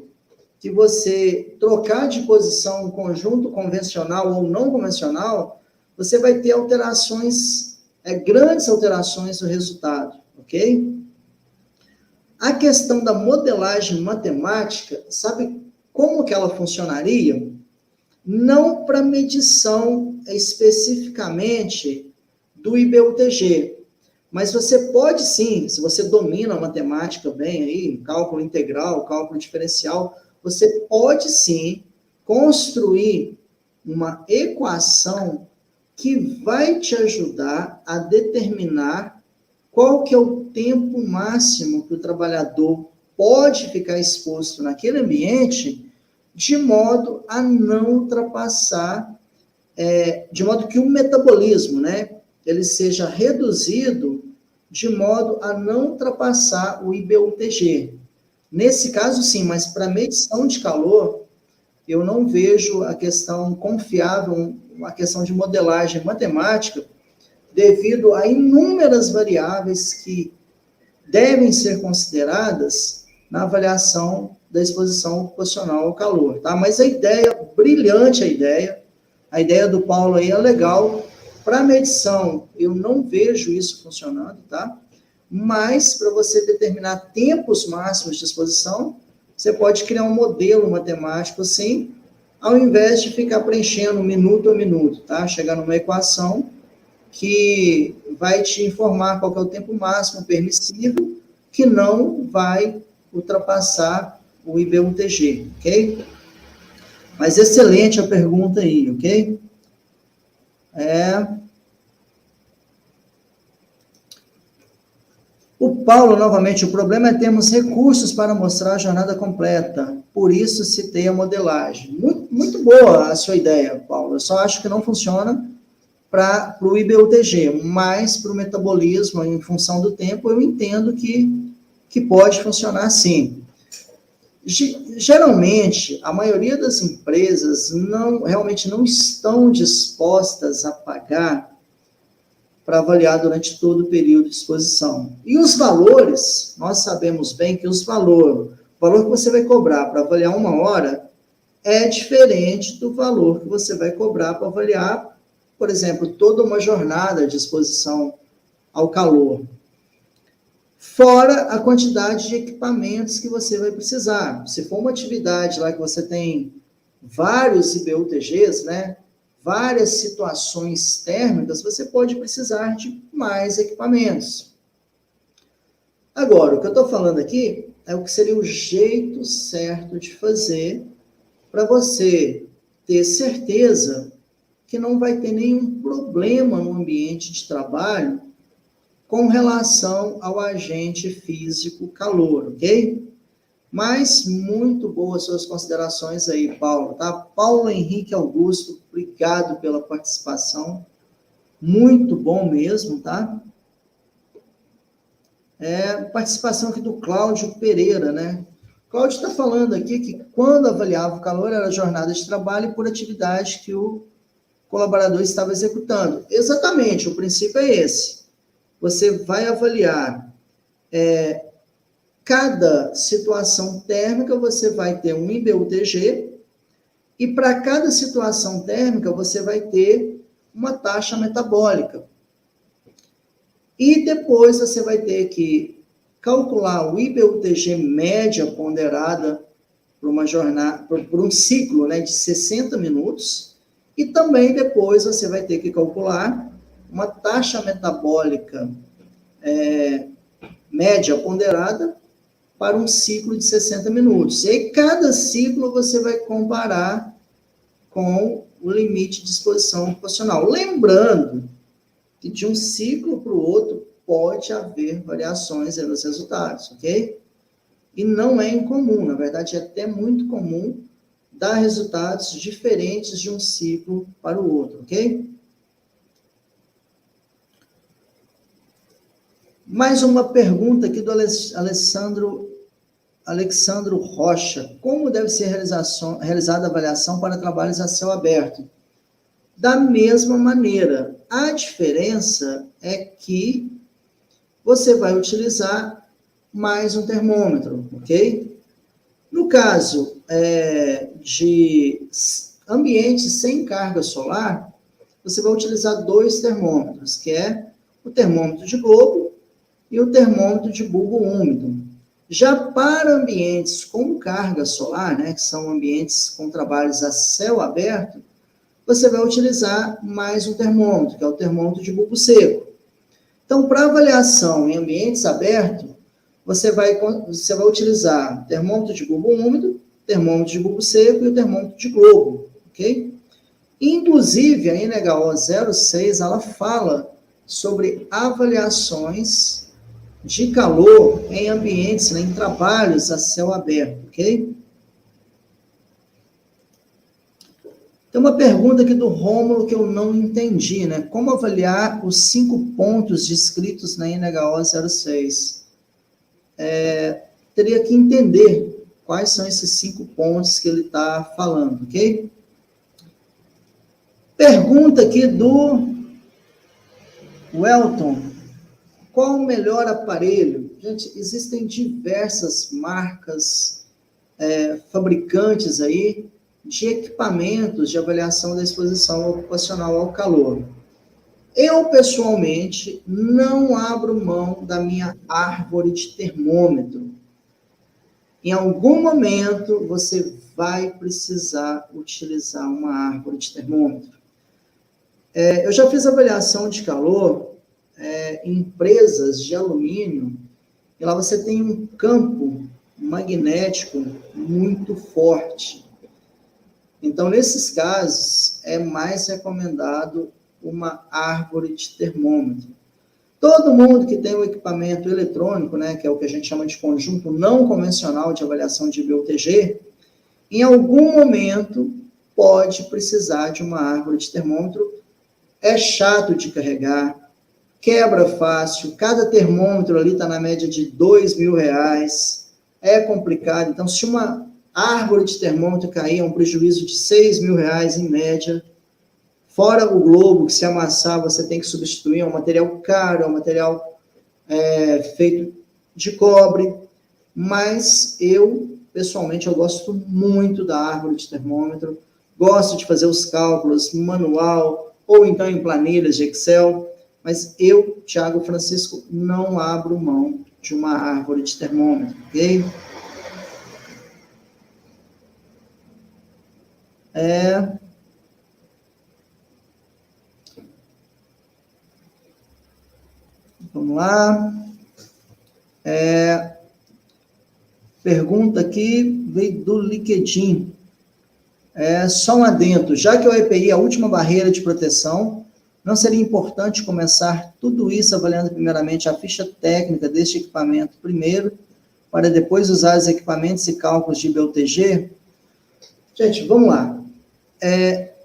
A: que você trocar de posição um conjunto convencional ou não convencional, você vai ter alterações, grandes alterações no resultado, ok? A questão da modelagem matemática, sabe como que ela funcionaria? Não para medição especificamente do IBUTG, mas você pode sim, se você domina a matemática bem aí, cálculo integral, cálculo diferencial, você pode sim construir uma equação que vai te ajudar a determinar qual que é o tempo máximo que o trabalhador pode ficar exposto naquele ambiente, de modo a não ultrapassar de modo que o metabolismo, né, ele seja reduzido de modo a não ultrapassar o IBUTG. Nesse caso, sim, mas para medição de calor, eu não vejo a questão confiável, uma questão de modelagem matemática, devido a inúmeras variáveis que devem ser consideradas na avaliação da exposição ocupacional ao calor, tá? Mas a ideia, brilhante a ideia do Paulo aí é legal. Para medição, eu não vejo isso funcionando, tá? Mas, para você determinar tempos máximos de exposição, você pode criar um modelo matemático assim, ao invés de ficar preenchendo minuto a minuto, tá? Chegar numa equação que vai te informar qual que é o tempo máximo permissível, que não vai ultrapassar o IBUTG, ok? Mas excelente a pergunta aí, ok? O Paulo, novamente, o problema é termos recursos para mostrar a jornada completa, por isso citei a modelagem. Muito, muito boa a sua ideia, Paulo, eu só acho que não funciona para o IBUTG, mas para o metabolismo, em função do tempo, eu entendo que pode funcionar sim. Geralmente, a maioria das empresas realmente não estão dispostas a pagar para avaliar durante todo o período de exposição. E os valores, nós sabemos bem que o valor que você vai cobrar para avaliar 1 hora é diferente do valor que você vai cobrar para avaliar, por exemplo, toda uma jornada de exposição ao calor. Fora a quantidade de equipamentos que você vai precisar. Se for uma atividade lá que você tem vários IBUTGs, né, várias situações térmicas, você pode precisar de mais equipamentos. Agora, o que eu estou falando aqui é o que seria o jeito certo de fazer para você ter certeza que não vai ter nenhum problema no ambiente de trabalho com relação ao agente físico calor, ok? Mas muito boas suas considerações aí, Paulo, tá? Paulo Henrique Augusto, obrigado pela participação. Muito bom mesmo, tá? Participação aqui do Cláudio Pereira, né? Cláudio está falando aqui que quando avaliava o calor era jornada de trabalho por atividade que o colaborador estava executando. Exatamente, o princípio é esse. Você vai avaliar cada situação térmica, você vai ter um IBUTG, e para cada situação térmica, você vai ter uma taxa metabólica. E depois você vai ter que calcular o IBUTG média ponderada por uma jornada, por um ciclo, né, de 60 minutos, e também depois você vai ter que calcular uma taxa metabólica média ponderada para um ciclo de 60 minutos. E aí, cada ciclo você vai comparar com o limite de exposição ocupacional. Lembrando que de um ciclo para o outro pode haver variações nos resultados, ok? E não é incomum, na verdade é até muito comum dar resultados diferentes de um ciclo para o outro, ok? Mais uma pergunta aqui do Alexandro Rocha. Como deve ser realizada a avaliação para trabalhos a céu aberto? Da mesma maneira. A diferença é que você vai utilizar mais um termômetro, ok? No caso de ambientes sem carga solar, você vai utilizar 2 termômetros, que é o termômetro de globo e o termômetro de bulbo úmido. Já para ambientes com carga solar, né, que são ambientes com trabalhos a céu aberto, você vai utilizar mais um termômetro, que é o termômetro de bulbo seco. Então, para avaliação em ambientes abertos, você vai utilizar termômetro de bulbo úmido, termômetro de bulbo seco e o termômetro de globo, ok? Inclusive, a NHO 06, ela fala sobre avaliações de calor em ambientes, né, em trabalhos a céu aberto, ok? Tem uma pergunta aqui do Rômulo que eu não entendi, né? Como avaliar os 5 pontos descritos na INHO 06? Teria que entender quais são esses 5 pontos que ele está falando, ok? Pergunta aqui do Welton. Qual o melhor aparelho? Gente, existem diversas marcas, fabricantes aí, de equipamentos de avaliação da exposição ocupacional ao calor. Eu, pessoalmente, não abro mão da minha árvore de termômetro. Em algum momento, você vai precisar utilizar uma árvore de termômetro. Eu já fiz avaliação de calor em empresas de alumínio, e lá você tem um campo magnético muito forte. Então, nesses casos, é mais recomendado uma árvore de termômetro. Todo mundo que tem um equipamento eletrônico, né, que é o que a gente chama de conjunto não convencional de avaliação de IBUTG, em algum momento pode precisar de uma árvore de termômetro. É chato de carregar, quebra fácil, cada termômetro ali está na média de R$2.000, é complicado. Então, se uma árvore de termômetro cair, é um prejuízo de R$6.000 em média, fora o globo, que se amassar você tem que substituir, é um material caro, é um material feito de cobre, mas eu, pessoalmente, eu gosto muito da árvore de termômetro, gosto de fazer os cálculos manual, ou então em planilhas de Excel, mas eu, Thiago Francisco, não abro mão de uma árvore de termômetro, ok? Vamos lá. Pergunta aqui veio do LinkedIn. Só um adendo. Já que o EPI é a última barreira de proteção, não seria importante começar tudo isso avaliando primeiramente a ficha técnica deste equipamento primeiro, para depois usar os equipamentos e cálculos de IBUTG? Gente, vamos lá.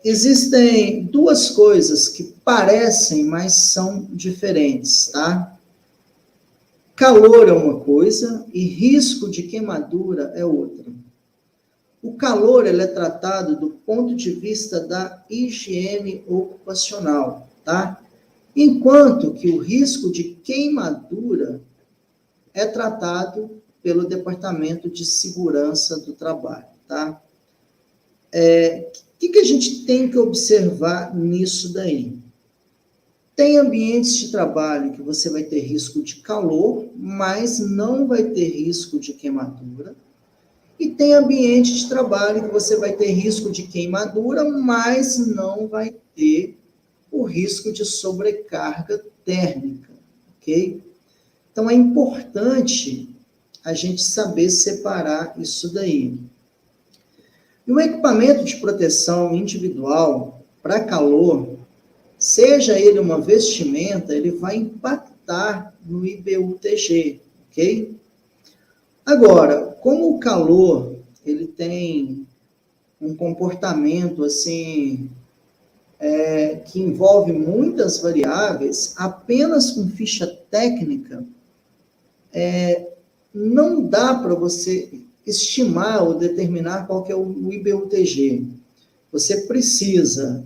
A: Existem duas coisas que parecem, mas são diferentes, tá? Calor é uma coisa e risco de queimadura é outra. O calor ele é tratado do ponto de vista da higiene ocupacional, tá? Enquanto que o risco de queimadura é tratado pelo Departamento de Segurança do Trabalho, tá? O que a gente tem que observar nisso daí? Tem ambientes de trabalho que você vai ter risco de calor, mas não vai ter risco de queimadura. E tem ambiente de trabalho que você vai ter risco de queimadura, mas não vai ter o risco de sobrecarga térmica, ok? Então, é importante a gente saber separar isso daí. E um equipamento de proteção individual para calor, seja ele uma vestimenta, ele vai impactar no IBUTG, ok? Agora, como o calor, ele tem um comportamento, assim, que envolve muitas variáveis, apenas com ficha técnica, não dá para você estimar ou determinar qual que é o IBUTG. Você precisa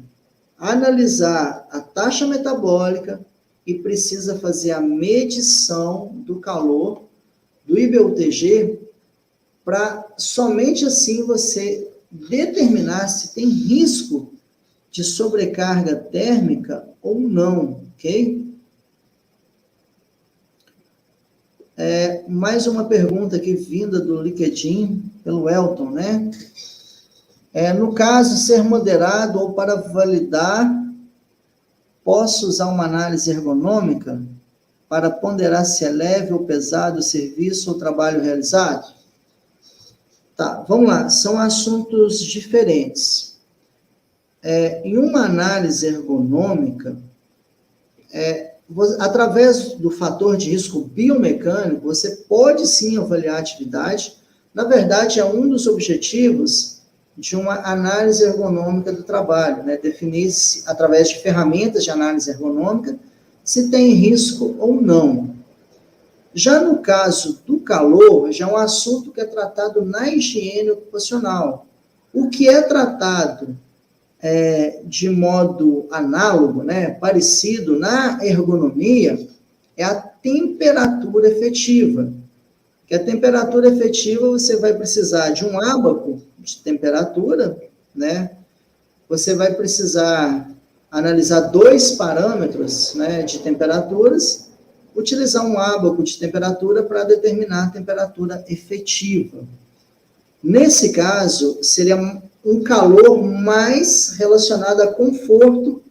A: analisar a taxa metabólica e precisa fazer a medição do calor do IBUTG para somente assim você determinar se tem risco de sobrecarga térmica ou não, ok? Mais uma pergunta aqui vinda do LinkedIn, pelo Elton, né? No caso, ser moderado ou para validar, posso usar uma análise ergonômica para ponderar se é leve ou pesado o serviço ou trabalho realizado? Tá, vamos lá, são assuntos diferentes. Em uma análise ergonômica, através do fator de risco biomecânico, você pode sim avaliar a atividade. Na verdade, é um dos objetivos de uma análise ergonômica do trabalho, né? Definir-se, através de ferramentas de análise ergonômica, se tem risco ou não. Já no caso do calor, já é um assunto que é tratado na higiene ocupacional. O que é tratado de modo análogo, né, parecido na ergonomia, é a temperatura efetiva. Que a temperatura efetiva, você vai precisar de um ábaco de temperatura, né? Você vai precisar analisar 2 parâmetros, né, de temperaturas, utilizar um ábaco de temperatura para determinar a temperatura efetiva. Nesse caso, seria um calor mais relacionado a conforto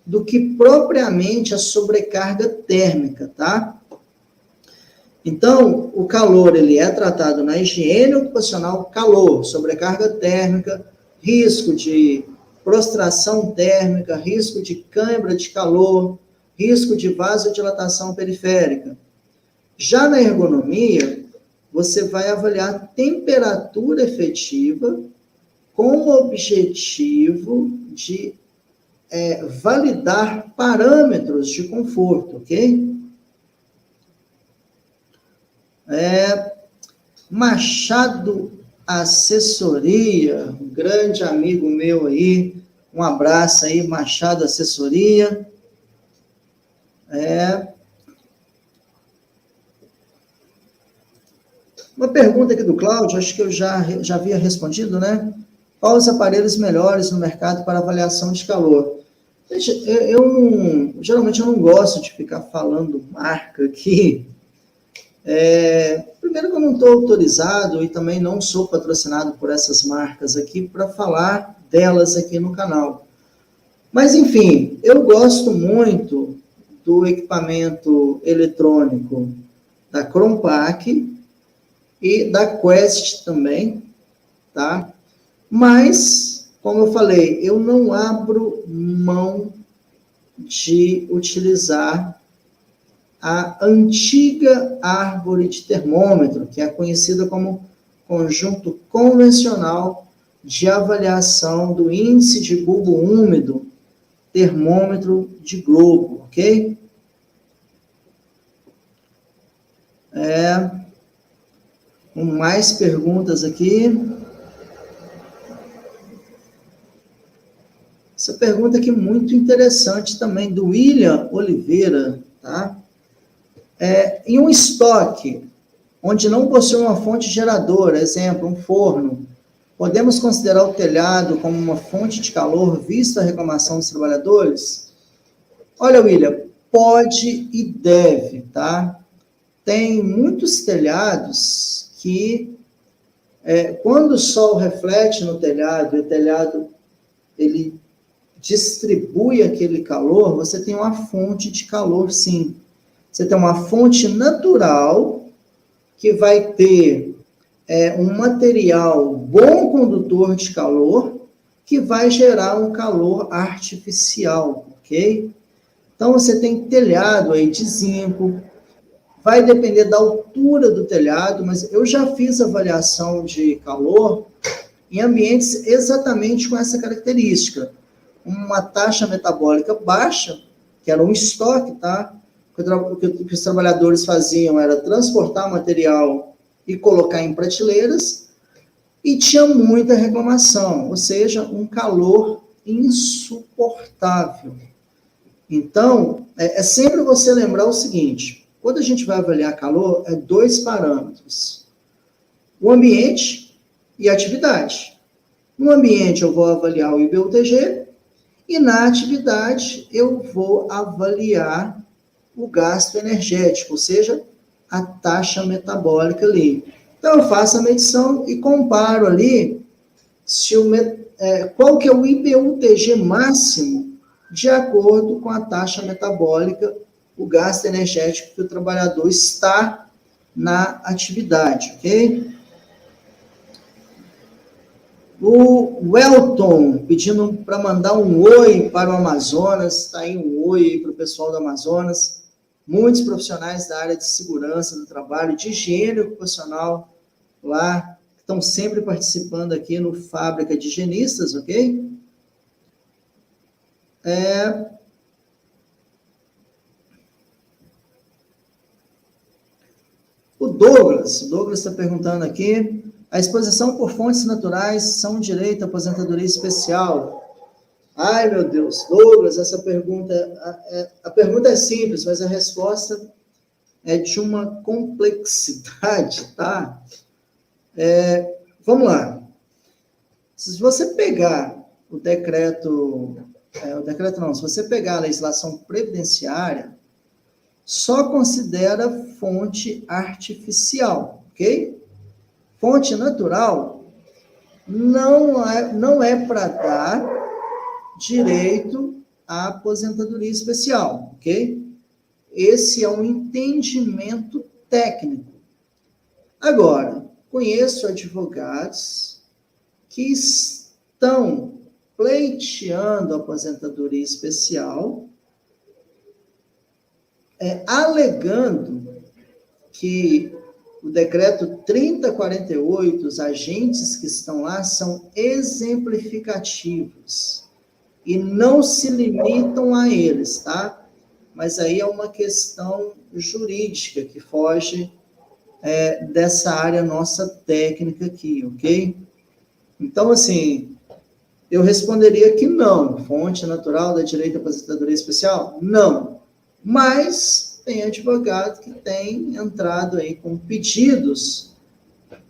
A: do que propriamente a sobrecarga térmica, tá? Então, o calor, ele é tratado na higiene ocupacional, calor, sobrecarga térmica, risco de prostração térmica, risco de cãibra de calor, risco de vasodilatação periférica. Já na ergonomia, você vai avaliar a temperatura efetiva com o objetivo de validar parâmetros de conforto, ok? Machado Assessoria, um grande amigo meu aí, um abraço aí, Machado Assessoria. Uma pergunta aqui do Cláudio, acho que eu já havia respondido, né? Quais os aparelhos melhores no mercado para avaliação de calor? Geralmente eu não gosto de ficar falando marca aqui. Primeiro que eu não estou autorizado e também não sou patrocinado por essas marcas aqui para falar delas aqui no canal. Mas, enfim, eu gosto muito do equipamento eletrônico da Crompac e da Quest também, tá? Mas, como eu falei, eu não abro mão de utilizar a antiga árvore de termômetro, que é conhecida como conjunto convencional de avaliação do índice de bulbo úmido, termômetro de globo, ok? Com mais perguntas aqui. Essa pergunta aqui é muito interessante também, do William Oliveira, tá? Em um estoque, onde não possui uma fonte geradora, exemplo, um forno, podemos considerar o telhado como uma fonte de calor, vista a reclamação dos trabalhadores? Olha, William, pode e deve, tá? Tem muitos telhados que, quando o sol reflete no telhado, e o telhado, ele distribui aquele calor, você tem uma fonte de calor, sim. Você tem uma fonte natural, que vai ter um material bom condutor de calor, que vai gerar um calor artificial, ok? Então, você tem telhado aí de zinco, vai depender da altura do telhado, mas eu já fiz avaliação de calor em ambientes exatamente com essa característica. Uma taxa metabólica baixa, que era um estoque, tá? O que os trabalhadores faziam era transportar material e colocar em prateleiras, e tinha muita reclamação, ou seja, um calor insuportável. Então, é sempre você lembrar o seguinte, quando a gente vai avaliar calor, 2 parâmetros, o ambiente e a atividade. No ambiente eu vou avaliar o IBUTG, e na atividade eu vou avaliar o gasto energético, ou seja, a taxa metabólica ali. Então, eu faço a medição e comparo ali qual que é o IBUTG máximo de acordo com a taxa metabólica, o gasto energético que o trabalhador está na atividade, ok? O Welton pedindo para mandar um oi para o Amazonas, está aí um oi aí para o pessoal do Amazonas. Muitos profissionais da área de segurança do trabalho, de higiene ocupacional lá, estão sempre participando aqui no Fábrica de Higienistas, ok? O Douglas está perguntando aqui, a exposição por fontes naturais são direito à aposentadoria especial? Ai, meu Deus, Douglas, essa pergunta, a pergunta é simples, mas a resposta é de uma complexidade, tá? Vamos lá. Se você pegar o decreto não, se você pegar a legislação previdenciária, só considera fonte artificial, ok? Fonte natural não é para dar direito à aposentadoria especial, ok? Esse é um entendimento técnico. Agora, conheço advogados que estão pleiteando a aposentadoria especial, alegando que o decreto 3048, os agentes que estão lá são exemplificativos e não se limitam a eles, tá? Mas aí é uma questão jurídica que foge dessa área nossa técnica aqui, ok? Então, assim, eu responderia que não. Fonte natural da direito à aposentadoria especial? Não. Mas tem advogado que tem entrado aí com pedidos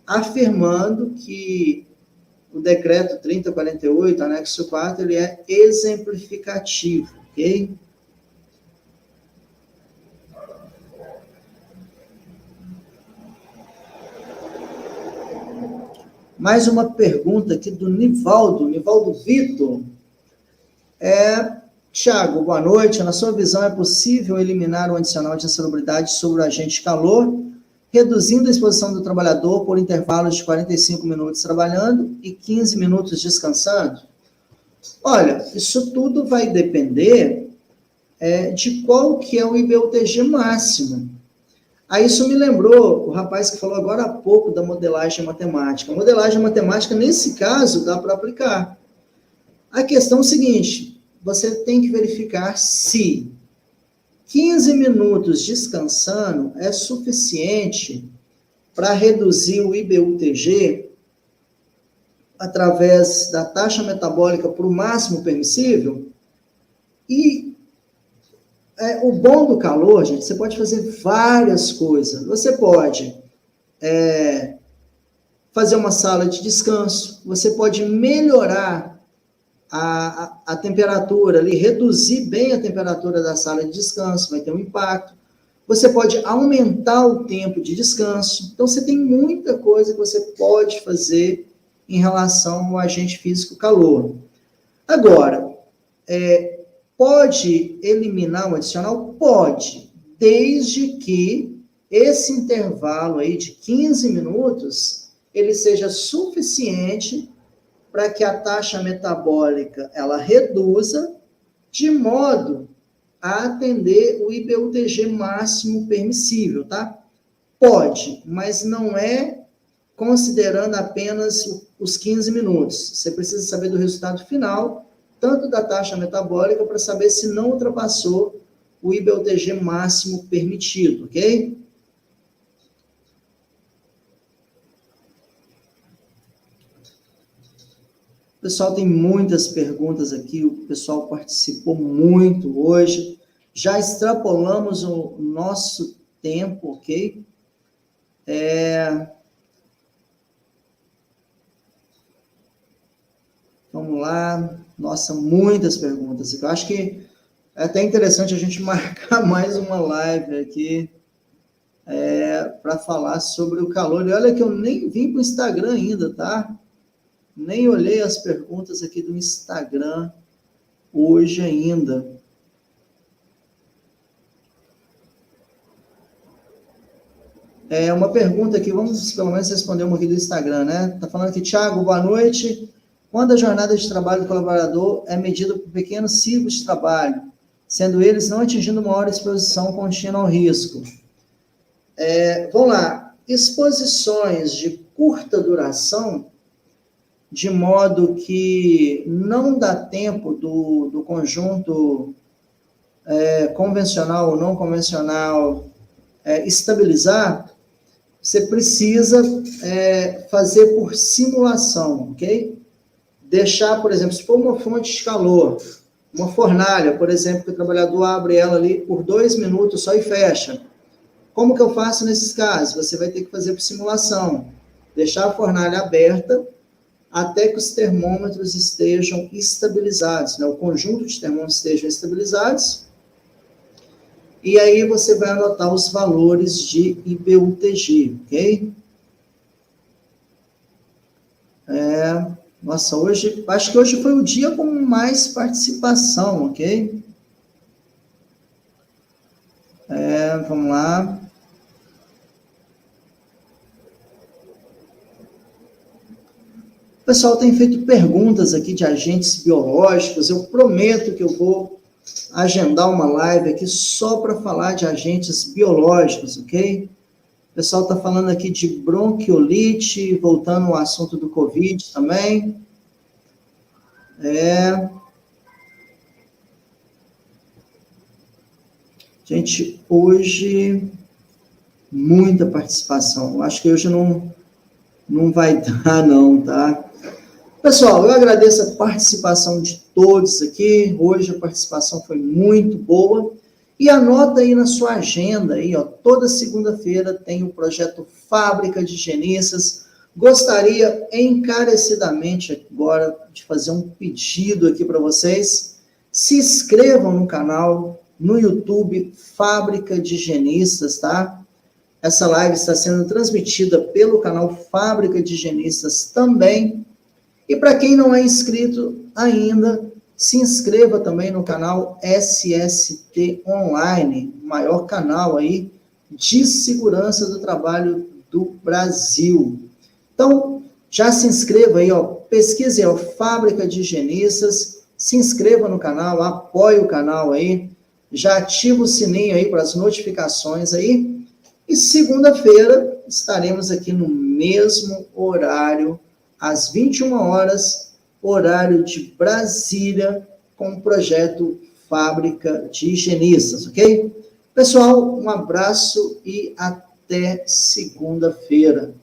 A: afirmando que o decreto 3048, anexo 4, ele é exemplificativo, ok? Mais uma pergunta aqui do Nivaldo Vitor. Tiago, boa noite. Na sua visão, é possível eliminar o adicional de insalubridade sobre o agente calor, reduzindo a exposição do trabalhador por intervalos de 45 minutos trabalhando e 15 minutos descansando? Olha, isso tudo vai depender de qual que é o IBUTG máximo. Aí isso me lembrou o rapaz que falou agora há pouco da modelagem matemática. A modelagem matemática, nesse caso, dá para aplicar. A questão é o seguinte, você tem que verificar se 15 minutos descansando é suficiente para reduzir o IBUTG através da taxa metabólica para o máximo permissível. E o bom do calor, gente, você pode fazer várias coisas. Você pode fazer uma sala de descanso, você pode melhorar a temperatura ali, reduzir bem a temperatura da sala de descanso, vai ter um impacto. Você pode aumentar o tempo de descanso. Então, você tem muita coisa que você pode fazer em relação ao agente físico calor. Agora, pode eliminar o adicional? Pode, desde que esse intervalo aí de 15 minutos, ele seja suficiente para que a taxa metabólica ela reduza, de modo a atender o IBUTG máximo permissível, tá? Pode, mas não é considerando apenas os 15 minutos. Você precisa saber do resultado final, tanto da taxa metabólica, para saber se não ultrapassou o IBUTG máximo permitido, ok? O pessoal tem muitas perguntas aqui, o pessoal participou muito hoje. Já extrapolamos o nosso tempo, ok? Vamos lá. Nossa, muitas perguntas. Eu acho que é até interessante a gente marcar mais uma live aqui para falar sobre o calor. E olha que eu nem vim para o Instagram ainda, tá? Nem olhei as perguntas aqui do Instagram hoje ainda. Uma pergunta aqui, vamos pelo menos responder uma aqui do Instagram, né? Tá falando aqui, Tiago, boa noite. Quando a jornada de trabalho do colaborador é medida por pequenos ciclos de trabalho, sendo eles não atingindo maior exposição contínua ao risco. Vamos lá. Exposições de curta duração, de modo que não dá tempo do conjunto convencional ou não convencional estabilizar, você precisa fazer por simulação, ok? Deixar, por exemplo, se for uma fonte de calor, uma fornalha, por exemplo, que o trabalhador abre ela ali por 2 minutos só e fecha. Como que eu faço nesses casos? Você vai ter que fazer por simulação. Deixar a fornalha aberta até que os termômetros estejam estabilizados, né? O conjunto de termômetros estejam estabilizados. E aí você vai anotar os valores de IPU-TG, ok? Nossa, acho que hoje foi o dia com mais participação, ok? Vamos lá. O pessoal tem feito perguntas aqui de agentes biológicos. Eu prometo que eu vou agendar uma live aqui só para falar de agentes biológicos, ok? O pessoal está falando aqui de bronquiolite, voltando ao assunto do Covid também. Gente, hoje, muita participação. Acho que hoje não vai dar, não, tá? Pessoal, eu agradeço a participação de todos aqui. Hoje a participação foi muito boa. E anota aí na sua agenda, aí, ó, toda segunda-feira tem o projeto Fábrica de Higienistas. Gostaria encarecidamente agora de fazer um pedido aqui para vocês. Se inscrevam no canal, no YouTube Fábrica de Higienistas, tá? Essa live está sendo transmitida pelo canal Fábrica de Higienistas também. E para quem não é inscrito ainda, se inscreva também no canal SST Online, o maior canal aí de segurança do trabalho do Brasil. Então, já se inscreva aí, ó, pesquise aí, ó, Fábrica de Higienistas, se inscreva no canal, apoie o canal aí, já ativa o sininho aí para as notificações aí, e segunda-feira estaremos aqui no mesmo horário, às 21 horas, horário de Brasília, com o projeto Fábrica de Higienistas, ok? Pessoal, um abraço e até segunda-feira.